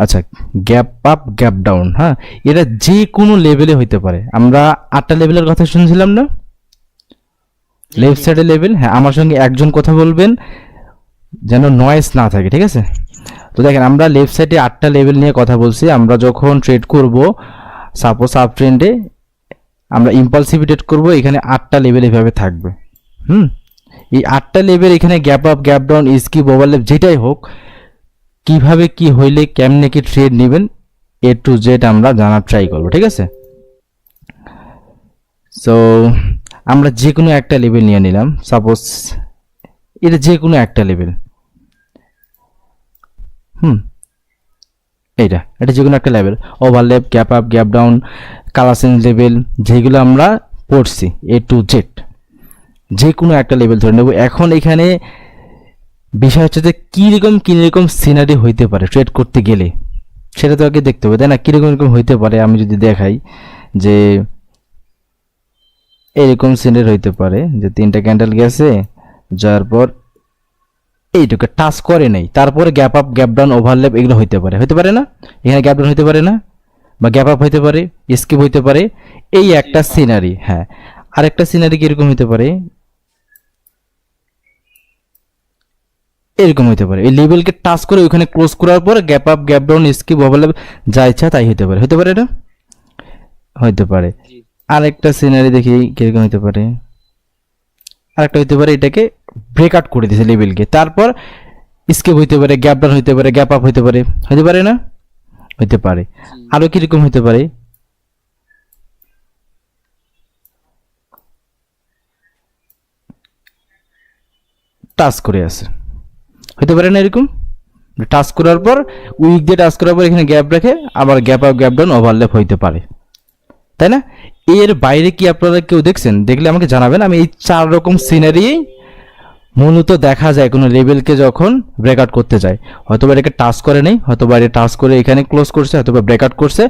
আচ্ছা, gap up gap down, হ্যাঁ, এটা যে কোনো লেভেলে হইতে পারে। আমরা 8টা লেভেলের কথা শুনছিলাম না, লেফট সাইডে লেভেল। হ্যাঁ, আমার সঙ্গে একজন কথা বলবেন যেন নয়েজ না থাকে, ঠিক আছে? তো দেখেন, আমরা লেফট সাইডে 8টা লেভেল নিয়ে কথা বলছি। আমরা যখন ট্রেড করব, সাপোজ আপ ট্রেন্ডে আমরা ইম্পালসিভ ট্রেড করব, এখানে 8টা লেভেল এভাবে থাকবে। এই 8টা লেভেল এখানে gap up gap down skip overlap যেটাই হোক, কিভাবে কি হইলে কেমনে কি ট্রেড নেবেন এ টু জেড আমরা জানার ট্রাই করব, ঠিক আছে? সো আমরা যে কোনো একটা লেভেল নিয়ে নিলাম, সাপোজ এটা যে কোনো একটা লেভেল। এটা যে কোনো একটা level, overlap, gap up, gap down, colour change level, যেগুলো আমরা পড়ছি এ টু জেড, যে কোনো একটা লেভেল ধরে নেব। এখন এখানে বিষয় হচ্ছে যে কীরকম সিনারি হইতে পারে ট্রেড করতে গেলে, সেটা তো আগে দেখতে হবে, তাই না? কীরকম হইতে পারে আমি যদি দেখাই যে এরকম সিনারি হইতে পারে যে 3টা ক্যান্ডেল গেছে, যার পর এইটুকু টাচ করে নেই, তারপরে gap up gap down overlap এগুলো হইতে পারে না? এখানে গ্যাপ ডাউন হইতে পারে না, বা গ্যাপ আপ হইতে পারে, স্কিপ হইতে পারে, এই একটা সিনারি। হ্যাঁ, আরেকটা সিনারি কিরকম হইতে পারে, এরকম হইতে পারে, এই লেভেলকে টাচ করে ওখানে ক্লোজ করার পর gap up gap down skip overlap যা ইচ্ছা তাই হইতে পারে এটা হইতে পারে। আরেকটা সিনারি দেখি কিরকম হইতে পারে, আরেকটা হইতে পারে এটাকে ব্রেক আউট করে দিয়েছে লেভেলকে, তারপর স্কিপ হইতে পারে, গ্যাপ ডাউন হইতে পারে, গ্যাপ আপ হইতে পারে না? হইতে পারে। আরো কিরকম হইতে পারে, টাচ করে আছে, হইতে পারে না? এরকম টাচ করার পর উইক দিয়ে টাচ করার পর এখানে গ্যাপ রেখে আবার gap up gap down overlap হইতে পারে, তাই না? এর বাইরে কি আপনারা কেউ দেখছেন? দেখলে আমাকে জানাবেন। আমি এই 4 রকম সিনারি মূলত দেখা যায় কোনো লেভেলকে যখন ব্রেকআউট করতে যায়। হয়তো বা এটাকে টাচ করে নেই, হয়তো বা এটা টাচ করে এখানে ক্লোজ করছে, হয়তো বা ব্রেকআউট করছে,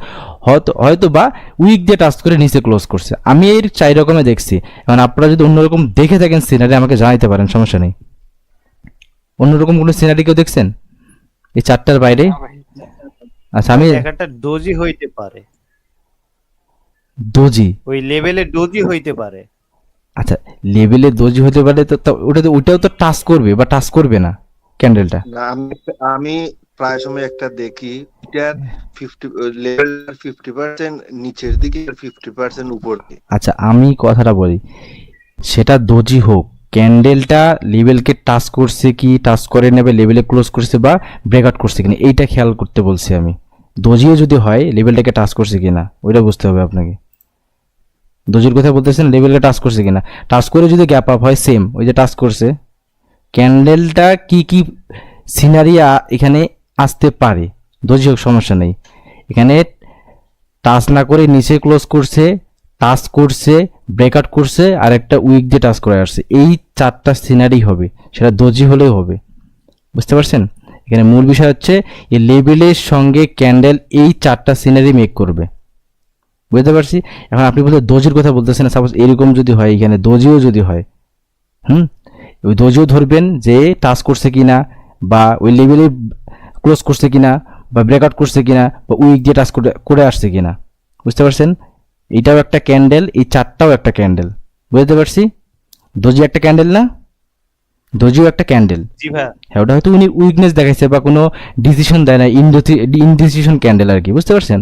হয়তো বা উইক দিয়ে টাচ করে নিচে ক্লোজ করছে। আমি এই 4 রকমে দেখছি। এখন আপনারা যদি অন্যরকম দেখে থাকেন সিনারি আমাকে জানাইতে পারেন, সমস্যা নেই। অন্যরকম কোনো সিনারি কেউ দেখছেন এই 4টার বাইরে? আচ্ছা, আমি একটা ডোজি হইতে পারে, দোজি, ওই লেভেলে ডোজি হইতে পারে। আচ্ছা, লেভেলে দোজি হতে পারে, তো ওটাও তো টাচ করবে বা টাচ করবে না ক্যান্ডেলটা। না, আমি প্রায় সময় একটা দেখি, এটার 50 লেভেল 50% নিচের দিকে আর 50% উপর দিকে। আচ্ছা, আমি কথাটা বলি, সেটা দোজি হোক, ক্যান্ডেলটা লেভেলকে টাচ করছে কি টাচ করে নেবে, লেভেলে ক্লোজ করছে বা ব্রেকআউট করছে কিনা, এইটা খেয়াল করতে বলছি আমি। দোজিও যদি হয় লেভেলটাকে টাচ করছে কিনা ওইটা বুঝতে হবে আপনাকে। দোজির কথা বলতেছেন, লেভেলকে টাচ করছে কিনা, টাচ করে যদি গ্যাপ আপ হয় সেম, ওই যে টাচ করছে, ক্যান্ডেলটা কি সিনারি এখানে আসতে পারে, দোজি হোক সমস্যা নেই। এখানে টাচ না করে নিচে ক্লোজ করছে, টাচ করছে, ব্রেকআউট করছে, আর একটা উইক দিয়ে টাচ করে আসছে, এই 4টা সিনারি হবে, সেটা দোজি হলেও হবে। বুঝতে পারছেন? এখানে মূল বিষয় হচ্ছে এই লেভেলের সঙ্গে ক্যান্ডেল এই 4টা সিনারি মেক করবে। বুঝতে পারছি? এখন আপনি বলতে দোজির কথা বলতেছেন, সাপোজ এরকম যদি হয়, এখানে দোজিও যদি হয়, ওই দোজিও ধরবেন যে টাচ করছে কিনা, বা ওই লেভেলে ক্লোজ করছে কিনা, বা ব্রেকআউট করছে কিনা, বা উইক দিয়ে টাচ করে আসছে কিনা। বুঝতে পারছেন? এটাও একটা ক্যান্ডেল, এই 4টাও একটা ক্যান্ডেল। বুঝতে পারছি? দোজি একটা ক্যান্ডেল না? দোজিও একটা ক্যান্ডেল। জি ভাই, হ্যাঁ, ওটা হয়তো উনি উইকনেস দেখাইছে বা কোনো ডিসিশন দেয় না, ইনডিসিশন ক্যান্ডেল আর কি। বুঝতে পারছেন?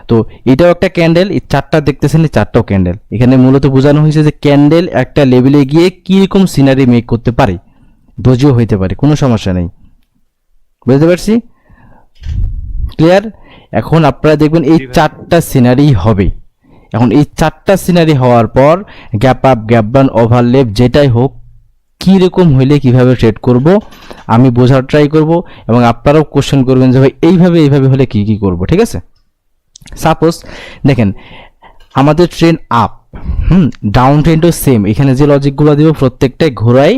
তো এটাও একটা ক্যান্ডেল, এই 4টা দেখতেছেন, এই 4টাও ক্যান্ডেল। এখানে মূলত বোঝানো হয়েছে যে ক্যান্ডেল একটা লেভেলে গিয়ে কীরকম সিনারি মেক করতে পারে, দোজিও হইতে পারে, কোনো সমস্যা নেই। বুঝতে পারছি? ক্লিয়ার? এখন আপনারা দেখবেন এই 4টা সিনারি হবে। এখন এই 4টা সিনারি হওয়ার পর gap up gap down overlap যেটাই হোক, কীরকম হইলে কিভাবে ট্রেড করব আমি বোঝার ট্রাই করব, এবং আপনারাও কোশ্চেন করবেন যে ভাই এইভাবে হলে কি করব। ঠিক আছে? সাপোজ দেখেন, আমাদের ট্রেন্ড আপ, ডাউন ট্রেন্ডও সেম, এখানে যে লজিকগুলো দিব প্রত্যেকটাই ঘোরাই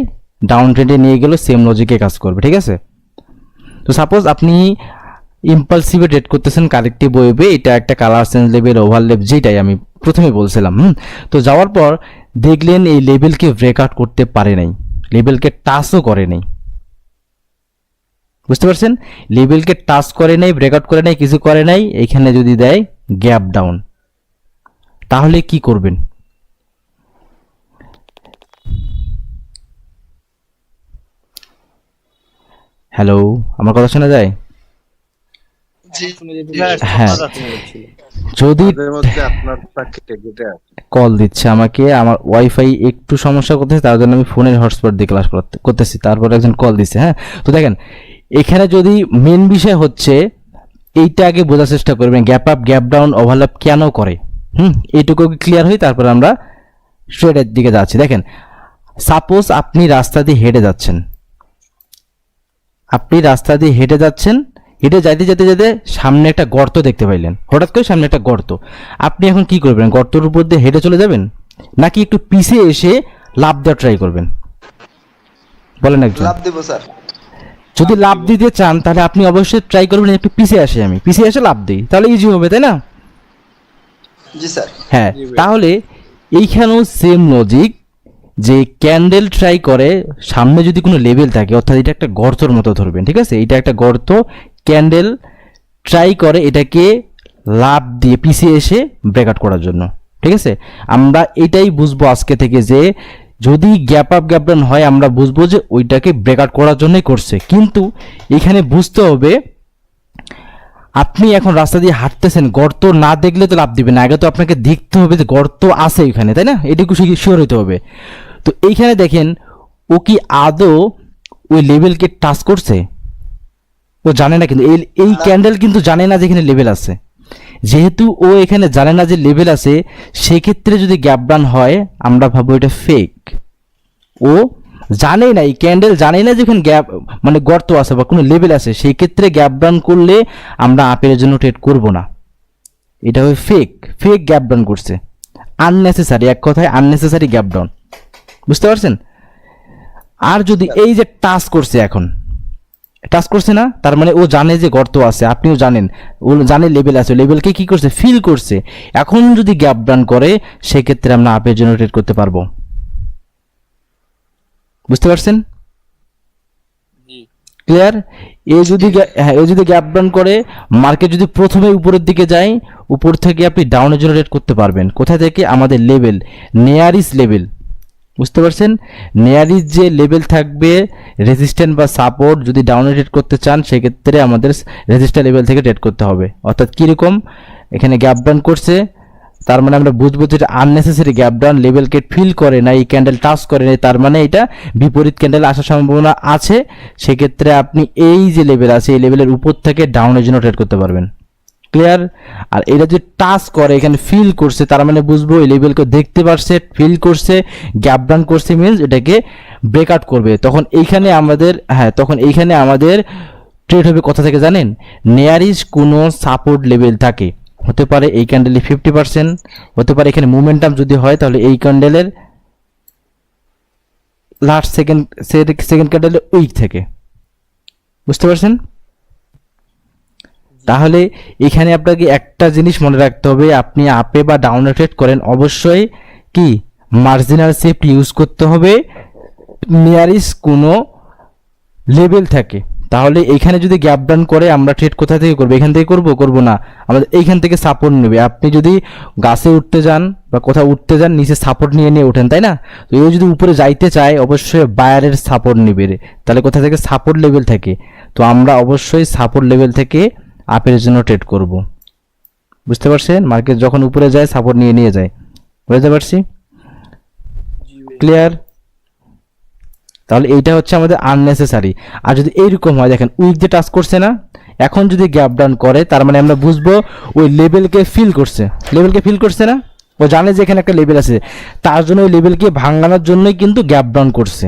ডাউন ট্রেন্ডে নিয়ে গেলেও সেম লজিকে কাজ করবে। ঠিক আছে? তো সাপোজ আপনি ইম্পালসিভে ট্রেড করতেছেন কারেক্টিভ ওয়েবে, এটা একটা কালার চেঞ্জ লেভেল ওভারল্যাপ যেটাই আমি প্রথমে বলছিলাম। তো যাওয়ার পর দেখলেন এই লেভেলকে ব্রেকআউট করতে পারে নাই, লেভেলকে টাচও করে নাই। বুঝতে পারছেন? লেভেলকে টাচ করে নাই, ব্রেকআউট করে নাই, কিছু করে নাই, এইখানে যদি দেয় গ্যাপ ডাউন, তাহলে কি করবেন? হ্যালো, আমার কথা শোনা যায়? হ্যাঁ, যদি মাঝে মধ্যে আপনারটা কেটে কেটে আসে। কল দিচ্ছে আমাকে, আমার ওয়াইফাই একটু সমস্যা করতেছে, তার জন্য আমি ফোনের হটস্পট দিয়ে ক্লাস করতেছি, তারপর একজন কল দিচ্ছে। হ্যাঁ, তো দেখেন এখানে যদি মেন বিষয় হচ্ছে এইটা আগে বোঝার চেষ্টা করবেন, gap up gap down overlap কেন করে। এইটুকু ক্লিয়ার হই, তারপর আমরা ট্রেডের দিকে যাচ্ছি। দেখেন, সাপোজ আপনি রাস্তা দিয়ে হেঁটে যাচ্ছেন, হেঁটে যাইতে যেতে যেতে সামনে একটা গর্ত দেখতে পাইলেন, হঠাৎ করে সামনে একটা গর্ত। আপনি এখন কি করবেন? গর্তের উপর দিয়ে হেঁটে চলে যাবেন, নাকি একটু পিছিয়ে এসে লাফ দেওয়া ট্রাই করবেন? বলেন একজন। লাভ দেবো স্যার। যদি লাফ দিতে চান তাহলে আপনি অবশ্যই ট্রাই করবেন একটু পিছিয়ে আসে, আমি পিছিয়ে এসে লাফ দিই, তাহলে ইজি হবে, তাই না? জি স্যার। হ্যাঁ, তাহলে এইখানেও সেম লজিক, যে ক্যান্ডেল ট্রাই করে সামনে যদি কোনো লেভেল থাকে, অর্থাৎ এটা একটা গর্তর মতো ধরবেন, ঠিক আছে? এটা একটা গর্ত, ক্যান্ডেল ট্রাই করে এটাকে লাফ দিয়ে পিছিয়ে এসে ব্রেকআউট করার জন্য, ঠিক আছে? আমরা এটাই বুঝবো আজকে থেকে, যে যদি গ্যাপ আপ গ্যাপ ডাউন হয় আমরা বুঝবো যে ওইটাকে ব্রেকআউট করার জন্যই করছে। কিন্তু এখানে বুঝতে হবে, আপনি এখন রাস্তা দিয়ে হাঁটতেছেন, গর্ত না দেখলে তো লাভ দিবেন না, আগে তো আপনাকে দেখতে হবে যে গর্ত আছে এখানে, তাই না? এটুকু শিওর হতে হবে। তো এইখানে দেখেন, ও কি আদৌ ওই লেভেলকে টাচ করছে? ও জানে না, কিন্তু এই ক্যান্ডেল কিন্তু জানে না যে এখানে লেভেল আছে। যেহেতু ও এখানে জানে না যে লেভেল আছে, সেক্ষেত্রে যদি গ্যাপ ডাউন হয় আমরা ভাববো এটা ফেক। ও জানেই না, এই ক্যান্ডেল জানেই না যে এখানে গ্যাপ মানে গর্ত আছে বা কোনো লেভেল আছে, সেই ক্ষেত্রে গ্যাপ ডাউন করলে আমরা আপের জন্য ট্রেড করব না। এটা হবে ফেক গ্যাপ ডাউন করছে, আননেসেসারি, এক কথায় আননেসেসারি গ্যাপ ডাউন। বুঝতে পারছেন? আর যদি এই যে টাচ করছে, এখন টাচ করছে না, তার মানে ও জানে যে গর্ত আছে, আপনিও জানেন, ও জানে লেভেল আছে, লেভেলকে কি করছে? ফিল করছে। এখন যদি গ্যাপ ডাউন করে সেক্ষেত্রে আমরা আপের জন্য ট্রেড করতে পারবো। বুঝতে পারছেন? ক্লিয়ার? এ যদি এ যদি গ্যাপ ডাউন করে, মার্কেট যদি প্রথমে উপরের দিকে যায়, উপর থেকে আপনি ডাউনের জন্য ট্রেড করতে পারবেন। কোথা থেকে? আমাদের লেভেল, নেয়ারিস লেভেল। বুঝতে পারছেন? নেয়ারিস যে লেভেল থাকবে, রেজিস্ট্যান্ট বা সাপোর্ট, যদি ডাউনে ট্রেড করতে চান সেক্ষেত্রে আমাদের রেজিস্ট্যান্ট লেভেল থেকে ট্রেড করতে হবে। অর্থাৎ কীরকম? এখানে গ্যাপ ডাউন করছে, তার মানে আমরা বুঝবো যে এটা আননেসেসারি গ্যাপ ডাউন, লেভেলকে ফিল করে না, এই ক্যান্ডেল টাচ করে না, তার মানে এটা বিপরীত ক্যান্ডেল আসার সম্ভাবনা আছে। সেক্ষেত্রে আপনি এই যে লেভেল আছে, এই লেভেলের উপর থেকে ডাউনের জন্য ট্রেড করতে পারবেন। ক্লিয়ার? আর এটা যদি টাচ করে, এখানে ফিল করছে, তার মানে বুঝবো এই লেভেলকে দেখতে পারছে, ফিল করছে, গ্যাপ ডাউন করছে, মিনস এটাকে ব্রেকআউট করবে। তখন এইখানে আমাদের ট্রেড হবে কোথা থেকে জানেন? নেয়ারিস কোনো সাপোর্ট লেভেল থাকে, হতে পারে এই ক্যান্ডেলে 50%, হতে পারে এখানে মোমেন্টাম যদি হয় তাহলে এই ক্যান্ডেলের লাস্ট সেকেন্ড ক্যান্ডেলের উইক থেকে। বুঝতে পারছেন? তাহলে এখানে আপনাকে একটা জিনিস মনে রাখতে হবে, আপনি আপে বা ডাউনে ট্রেড করেন অবশ্যই কি মার্জিনাল সেফট ইউজ করতে হবে, নিয়ারিস কোনো লেভেল থাকে। তাহলে এইখানে যদি গ্যাপ ডাউন করে আমরা ট্রেড কোথা থেকে করবো? এখান থেকে করবো না, আমাদের এইখান থেকে সাপোর্ট নেবে। আপনি যদি গাছে উঠতে যান বা কোথাও উঠতে যান, নিচে সাপোর্ট নিয়ে ওঠেন, তাই না? তো এই যদি উপরে যাইতে চায় অবশ্যই বায়ারের সাপোর্ট নেবে। তাহলে কোথা থেকে? সাপোর্ট লেভেল থেকে। তো আমরা অবশ্যই সাপোর্ট লেভেল থেকে আপের জন্য ট্রেড করব। বুঝতে পারছেন? মার্কেট যখন উপরে যায় সাপোর্ট নিয়ে যায়। বুঝতে পারছি? ক্লিয়ার? তাহলে এইটা হচ্ছে আমাদের আননেসেসারি। আর যদি এইরকম হয়, দেখেন উইক যে টাচ করছে না, এখন যদি গ্যাপ ডাউন করে তার মানে আমরা বুঝবো ওই লেভেলকে ফিল করছে না, ও জানে যে এখানে একটা লেভেল আছে, তার জন্য ওই লেভেলকে ভাঙানোর জন্যই কিন্তু গ্যাপ ডাউন করছে।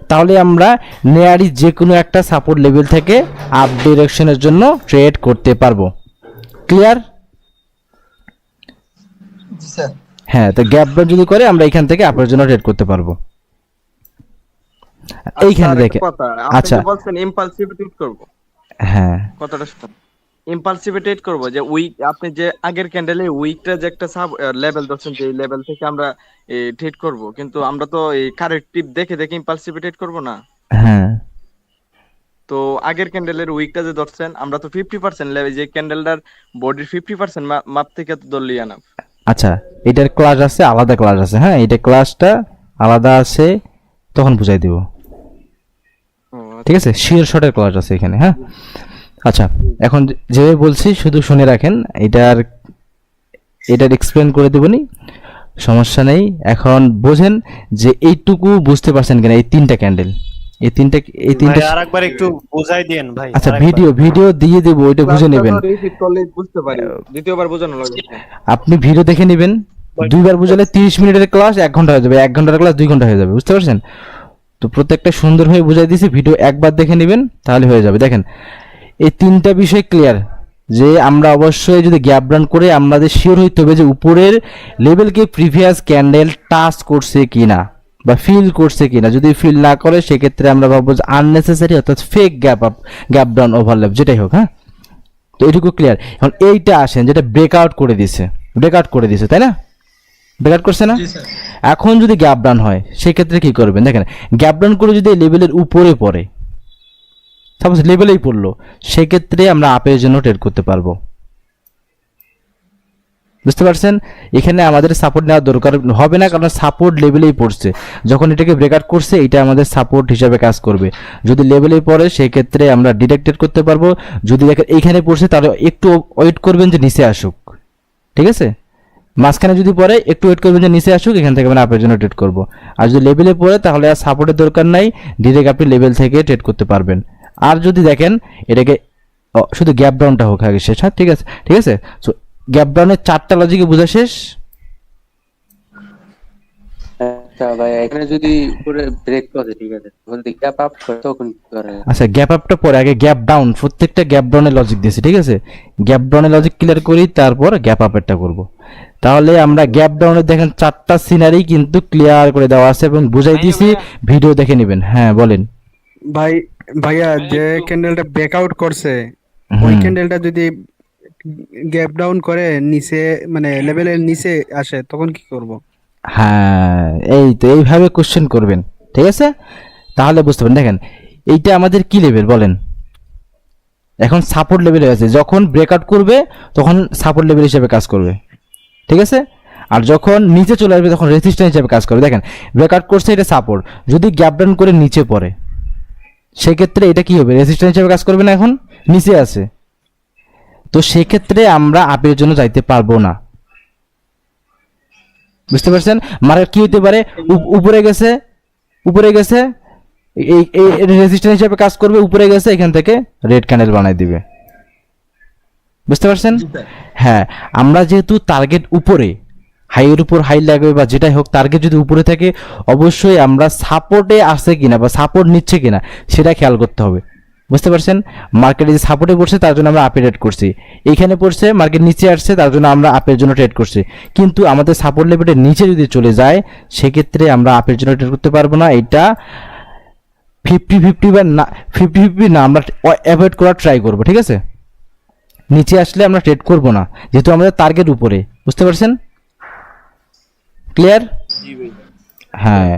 তাহলে আমরা নেয়ারি যে কোনো একটা সাপোর্ট লেভেল থেকে আপ ডিরেকশনের জন্য ট্রেড করতে পারবো। ক্লিয়ার? হ্যাঁ, তো গ্যাপ ডাউন যদি করে আমরা এখান থেকে আপের জন্য ট্রেড করতে পারবো। এইখানে দেখে আচ্ছা বলছেন ইম্পালসিভ ট্রেড করব। হ্যাঁ, কথাটা শুনুন, ইম্পালসিভ ট্রেড করব যে উইক, আপনি যে আগের ক্যান্ডেলে উইকটা যে একটা সাব লেভেল ধরছেন, যে লেভেল থেকে আমরা ট্রেড করব, কিন্তু আমরা তো এই কারেক্টিভ দেখে ইম্পালসিভ ট্রেড করব না। হ্যাঁ, তো আগের ক্যান্ডেলের উইকটা যে ধরছেন, আমরা তো 50% লেভেল, যে ক্যান্ডেলটার বডির 50% মাপ থেকে তো ধরলি না। আচ্ছা, এটার ক্লাস আছে, আলাদা ক্লাস আছে, হ্যাঁ এটা ক্লাসটা আলাদা আছে, তখন বুঝাই দিব। ঠিক আছে, শিয়ার শটের ক্লাস আছে এখানে, হ্যাঁ। আচ্ছা, এখন যেভাবে বলছি শুধু শুনে রাখেন, এটার এক্সপ্লেন করে দেবনি, সমস্যা নেই। এখন বোঝেন যে এইটুকু বুঝতে পারছেন কিনা, এই তিনটা ক্যান্ডেল, এই তিনটা ভাই আরেকবার একটু বোঝাই দেন ভাই। আচ্ছা, আরেকবার। ভিডিও দিয়ে দেবো, ওইটা বুঝে নেবেন। রিপিট করলে বুঝতে পারি, দ্বিতীয়বার বোঝানো লাগবে না। আপনি ভিডিও দেখে নেবেন, দুইবার বুঝালে 30 মিনিটের ক্লাস 1 ঘন্টা হয়ে যাবে, 1 ঘন্টার ক্লাস 2 ঘন্টা হয়ে যাবে, বুঝতে পারছেন? তো প্রত্যেকটা সুন্দরভাবে বুঝাই দিয়েছি, ভিডিও একবার দেখে নেবেন তাহলে হয়ে যাবে। দেখেন এই তিনটা বিষয় ক্লিয়ার, যে আমরা অবশ্যই যদি গ্যাপ রান করে আমাদের শিওর হইতে হবে যে উপরের লেভেলকে প্রিভিয়াস ক্যান্ডেল টাচ করছে কিনা বা ফিল করছে কিনা। যদি ফিল না করে সেক্ষেত্রে আমরা ভাববো যে আননেসেসারি অর্থাৎ ফেক গ্যাপ ডাউন ওভারল্যাপ যেটাই হোক, হ্যাঁ। তো এটুকু ক্লিয়ার। এখন এইটা আসেন যেটা ব্রেকআউট করে দিছে, তাই না? ব্রেকআউট করছে না? এখন যদি গ্যাপ ডাউন হয় সেক্ষেত্রে কি করবেন? দেখেন গ্যাপ ডাউন করে যদি লেভেলের উপরে পড়ে, সাপোজ লেভেলেই পড়লো, সেক্ষেত্রে আমরা আপের জন্য ট্রেড করতে পারবো। বুঝতে পারছেন? এখানে আমাদের সাপোর্ট নেওয়ার দরকার হবে না, কারণ সাপোর্ট লেভেলেই পড়ছে। যখন এটাকে ব্রেকআউট করছে এটা আমাদের সাপোর্ট হিসাবে কাজ করবে। যদি লেভেলেই পড়ে সেক্ষেত্রে আমরা ডিরেক্টেড করতে পারবো। যদি দেখেন এইখানে পড়ছে তাহলে একটু ওয়েট করবেন যে নিচে আসুক, ঠিক আছে? মাঝখানে যদি পড়ে একটু ওয়েট করবেন যে নিচে আসুক, এখান থেকে আমরা আপের জন্য ট্রেড করব। আর যদি লেভেলে পড়ে তাহলে আর সাপোর্টের দরকার নাই, ডিরেক্ট আপনি লেভেল থেকে ট্রেড করতে পারবেন। আর যদি দেখেন এটাকে শুধু গ্যাপ ডাউনটা হোক আগে শেষ, হ্যাঁ ঠিক আছে। সো গ্যাপ ডাউনের 4টা লজিকে বোঝা শেষ। আচ্ছা ভাই, এখানে যদি পুরো ব্রেক করে, ঠিক আছে, বলতে গ্যাপ আপ করে তখন কি করে? আচ্ছা, গ্যাপ আপটা পরে, আগে গ্যাপ ডাউন, প্রত্যেকটা গ্যাপ ডাউনের লজিক দিয়েছি, ঠিক আছে? গ্যাপ ডাউনের লজিক ক্লিয়ার করি, তারপর গ্যাপ আপেরটা করব। তাহলে আমরা গ্যাপ ডাউনে দেখেন 4টা সিনারি কিন্তু ক্লিয়ার করে দেওয়া আছে এবং বুঝাই দিয়েছি, ভিডিও দেখে নেবেন। হ্যাঁ বলেন ভাইয়া, যে ক্যান্ডেলটা ব্রেকআউট করছে ওই ক্যান্ডেলটা যদি গ্যাপ ডাউন করে নিচে, মানে লেভেলের নিচে আসে, তখন কি করব? হ্যাঁ, এই তো এইভাবে কোশ্চেন করবেন, ঠিক আছে? তাহলে বুঝতে পারেন। দেখেন এইটা আমাদের কি লেভেল বলেন? এখন সাপোর্ট লেভেলে আছে, যখন ব্রেকআউট করবে তখন সাপোর্ট লেভেল হিসেবে কাজ করবে, ঠিক আছে? আর যখন নিচে চলে আসবে তখন রেজিস্ট্যান্স হিসেবে কাজ করবে। দেখেন ব্রেকআউট করছে, এটা সাপোর্ট, যদি গ্যাপ ডাউন করে নিচে পড়ে সেক্ষেত্রে এটা কি হবে? রেজিস্ট্যান্স হিসেবে কাজ করবে না, এখন নিচে আছে। তো সেক্ষেত্রে আমরা আপের জন্য যাইতে পারবো না, বুঝতে পারছেন? মার্কেট কি হতে পারে? উপরে গেছে এই রেজিস্ট্যান্স হিসেবে কাজ করবে, উপরে গেছে এখান থেকে রেড ক্যান্ডেল বানাই দিবে, বুঝতে পারছেন? হ্যাঁ, আমরা যেহেতু টার্গেট উপরে, হাইয়ের উপর হাই লাগবে বা যেটাই হোক, টার্গেট যদি উপরে থাকে অবশ্যই আমরা সাপোর্টে আসে কিনা বা সাপোর্ট নিচ্ছে কিনা সেটা খেয়াল করতে হবে, বুঝতে পারছেন? মার্কেটে যে সাপোর্টে পড়ছে তার জন্য আমরা আপে ট্রেড করছি, এইখানে পড়ছে মার্কেট নিচে আসছে তার জন্য আমরা আপের জন্য ট্রেড করছি। কিন্তু আমাদের সাপোর্ট লেভেলের নিচে যদি চলে যায় সেক্ষেত্রে আমরা আপের জন্য ট্রেড করতে পারবো না। এটা 50-50 বা না, 50-50 না, আমরা অ্যাভয়েড করার ট্রাই করবো, ঠিক আছে? নিচে আসলে আমরা ট্রেড করব না, যেহেতু আমাদের টার্গেট উপরে, বুঝতে পারছেন? ক্লিয়ার? হ্যাঁ,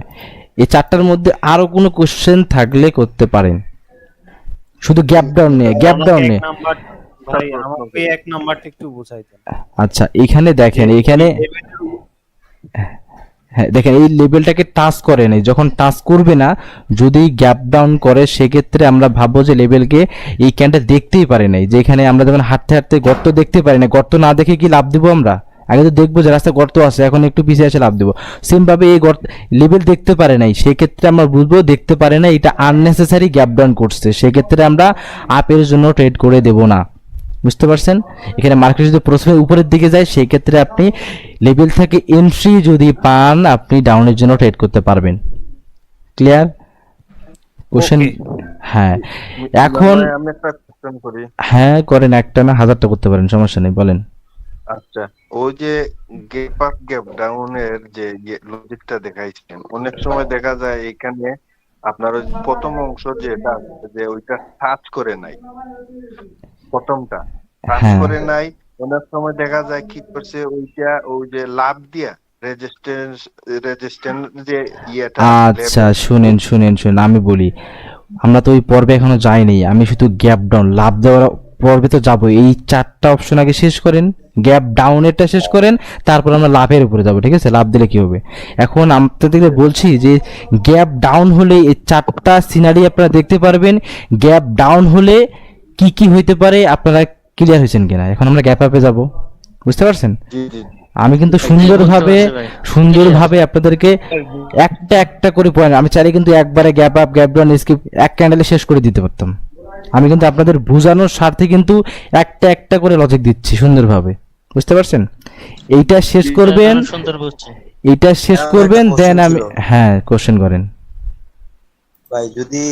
এই 4টার মধ্যে আরো কোনো কোশ্চেন থাকলে করতে পারেন, শুধু গ্যাপ ডাউন নিয়ে। ভাই আমাকে এক নাম্বারটা একটু বুঝাই দেন। আচ্ছা, এখানে দেখেন, এখানে হ্যাঁ দেখেন এই লেভেলটাকে টাচ করে নাই, যখন টাচ করবে না, যদি গ্যাপ ডাউন করে সেক্ষেত্রে আমরা ভাববো যে লেভেলকে এই ক্যান্ডেল দেখতেই পারে নাই, যে এখানে আমরা যেমন হাঁটতে গর্ত দেখতে পারি না, গর্ত না দেখে কি লাভ দিব? আমরা আগে তো দেখবো যে রাস্তায় গর্ত আছে, এখন একটু পিছিয়ে এসে লাভ দিব। সেম ভাবে এই গর্ত লেভেল দেখতে পারে নাই, সেক্ষেত্রে আমরা বুঝবো দেখতে পারে না, এটা আননেসেসারি গ্যাপ ডাউন করছে, সেক্ষেত্রে আমরা আপের জন্য ট্রেড করে দেব না, বুঝতে পারছেন? এখানে মার্কেট যদি প্রথমে উপরের দিকে যায় সেক্ষেত্রে আপনি লেভেল থেকে এন্ট্রি যদি পান আপনি ডাউনের জন্য ট্রেড করতে পারবেন। ক্লিয়ার? কোশ্চেন? হ্যাঁ, এখন আমি একটা কোশ্চেন করি। হ্যাঁ করেন, একটা না 1000টা করতে পারেন, সমস্যা নেই, বলেন। আচ্ছা, ওই যে গ্যাপ আপ গ্যাপ ডাউনের যে লজিকটা দেখাইছেন, অনেক সময় দেখা যায় এখানে আপনার ওই প্রথম অংশ যেটা আছে, যে ওইটা টাচ করে নাই, প্রথমটা টাচ হ্যাঁ। করে নাই, অনেক সময় দেখা যায় কি করছে, ওইটা ওই যে লাভ দিয়া রেজিস্ট্যান্স যে ইয়েটা আচ্ছা শুনেন শুনেন শুনেন, আমি বলি, আমরা তো ওই পর্বে এখনো যাইনি, আমি শুধু গ্যাপ ডাউন লাভ দেওয়ার পর্বে তো যাবো। এই 4টা অপশন আগে শেষ করেন, গ্যাপ ডাউনেরটা শেষ করেন, তারপর আমরা লাভের উপরে যাবো, ঠিক আছে? লাভ দিলে কি হবে? এখন আপনাদেরকে বলছি যে গ্যাপ ডাউন হলে এই 4টা সিনারি আপনারা দেখতে পারবেন। গ্যাপ ডাউন হলে কি কি হইতে পারে আপনারা ক্লিয়ার হয়েছেন কিনা? এখন আমরা গ্যাপ আপে যাব, বুঝতে পারছেন? জি জি আমি কিন্তু সুন্দরভাবে আপনাদেরকে একটা একটা করে পয়েন্ট, আমি চাইলে কিন্তু একবারে gap up gap down skip এক ক্যান্ডেলে শেষ করে দিতে পারতাম। আমি কিন্তু আপনাদের বোঝানোর স্বার্থে কিন্তু একটা একটা করে লজিক দিচ্ছি সুন্দরভাবে, বুঝতে পারছেন? এইটা শেষ করবেন, সুন্দর বুঝছি। এইটা শেষ করবেন, একটা দেন question আমি ছিল। হ্যাঁ কোশ্চেন করেন। ভাই যদি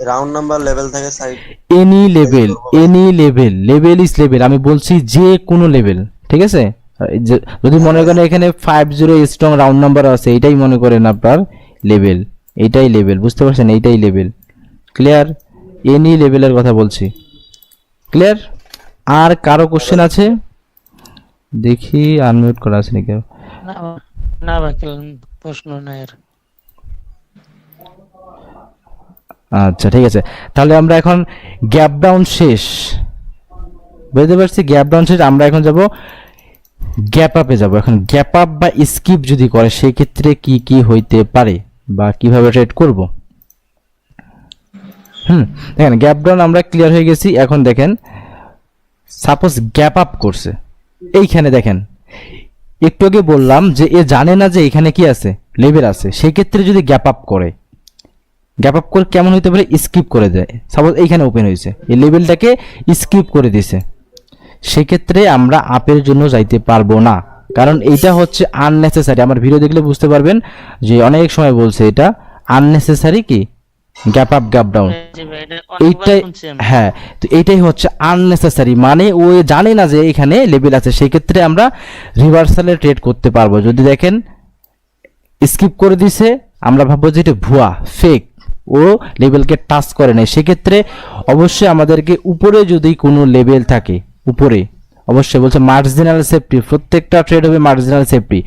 রাউন্ড নাম্বার লেভেল থাকে side any level, level is level, আমি বলছি যে কোনো লেভেল, ঠিক আছে? যদি মনে করেন এখানে 50 স্ট্রং রাউন্ড নাম্বার আছে, এইটাই মনে করেন আপনার লেভেল, এইটাই লেভেল, বুঝতে পারছেন? এইটাই লেভেল। ক্লিয়ার? এনি লেভেলের কথা বলছি। ক্লিয়ার? আর কারো কোশ্চেন আছে? দেখি আনমিউট করা আছে নাকি? না ভাই, প্রশ্ন নাই আর। আচ্ছা ঠিক আছে, তাহলে আমরা এখন গ্যাপ ডাউন শেষ, বুঝতে পারছি? গ্যাপ ডাউন শেষ, আমরা এখন যাব গ্যাপ আপে যাব। এখন গ্যাপ আপ বা স্কিপ যদি করে সেই ক্ষেত্রে কি কি হইতে পারে বা কিভাবে ট্রেড করব? দেখেন গ্যাপ ডাউন আমরা ক্লিয়ার হয়ে গেছি। এখন দেখেন সাপোজ গ্যাপ আপ করছে, এইখানে দেখেন একটু আগে বললাম যে এ জানে না যে এখানে কি আছে, লেভেল আছে, সেই ক্ষেত্রে যদি গ্যাপ আপ করে, গ্যাপ আপ করে কেমন হইতে পারে? স্কিপ করে দেয়। সাপোজ এইখানে ওপেন হয়েছে, এই লেভেলটাকে স্কিপ করে দিছে, সেক্ষেত্রে আমরা আপের জন্য যাইতে পারবো না, কারণ এইটা হচ্ছে আননেসেসারি। আমার ভিডিও দেখলে বুঝতে পারবেন যে অনেক সময় বলছে এটা আননেসেসারি কি গ্যাপ আপ গ্যাপ ডাউন, এইটাই হ্যাঁ। তো এইটাই হচ্ছে আননেসেসারি, মানে ও জানে না যে এখানে লেভেল আছে, সেই ক্ষেত্রে আমরা রিভার্সালে ট্রেড করতে পারবো। যদি দেখেন স্কিপ করে দিছে, আমরা ভাববো যে এটা ভুয়া, ফেক, ও লেভেলকে টাচ করে নাই, সেক্ষেত্রে অবশ্যই আমাদেরকে উপরে যদি কোনো লেভেল থাকে, উপরে অবশ্যই বলছে মার্জিনাল সেফটি, প্রত্যেকটা ট্রেড হবে মার্জিনাল সেফটি।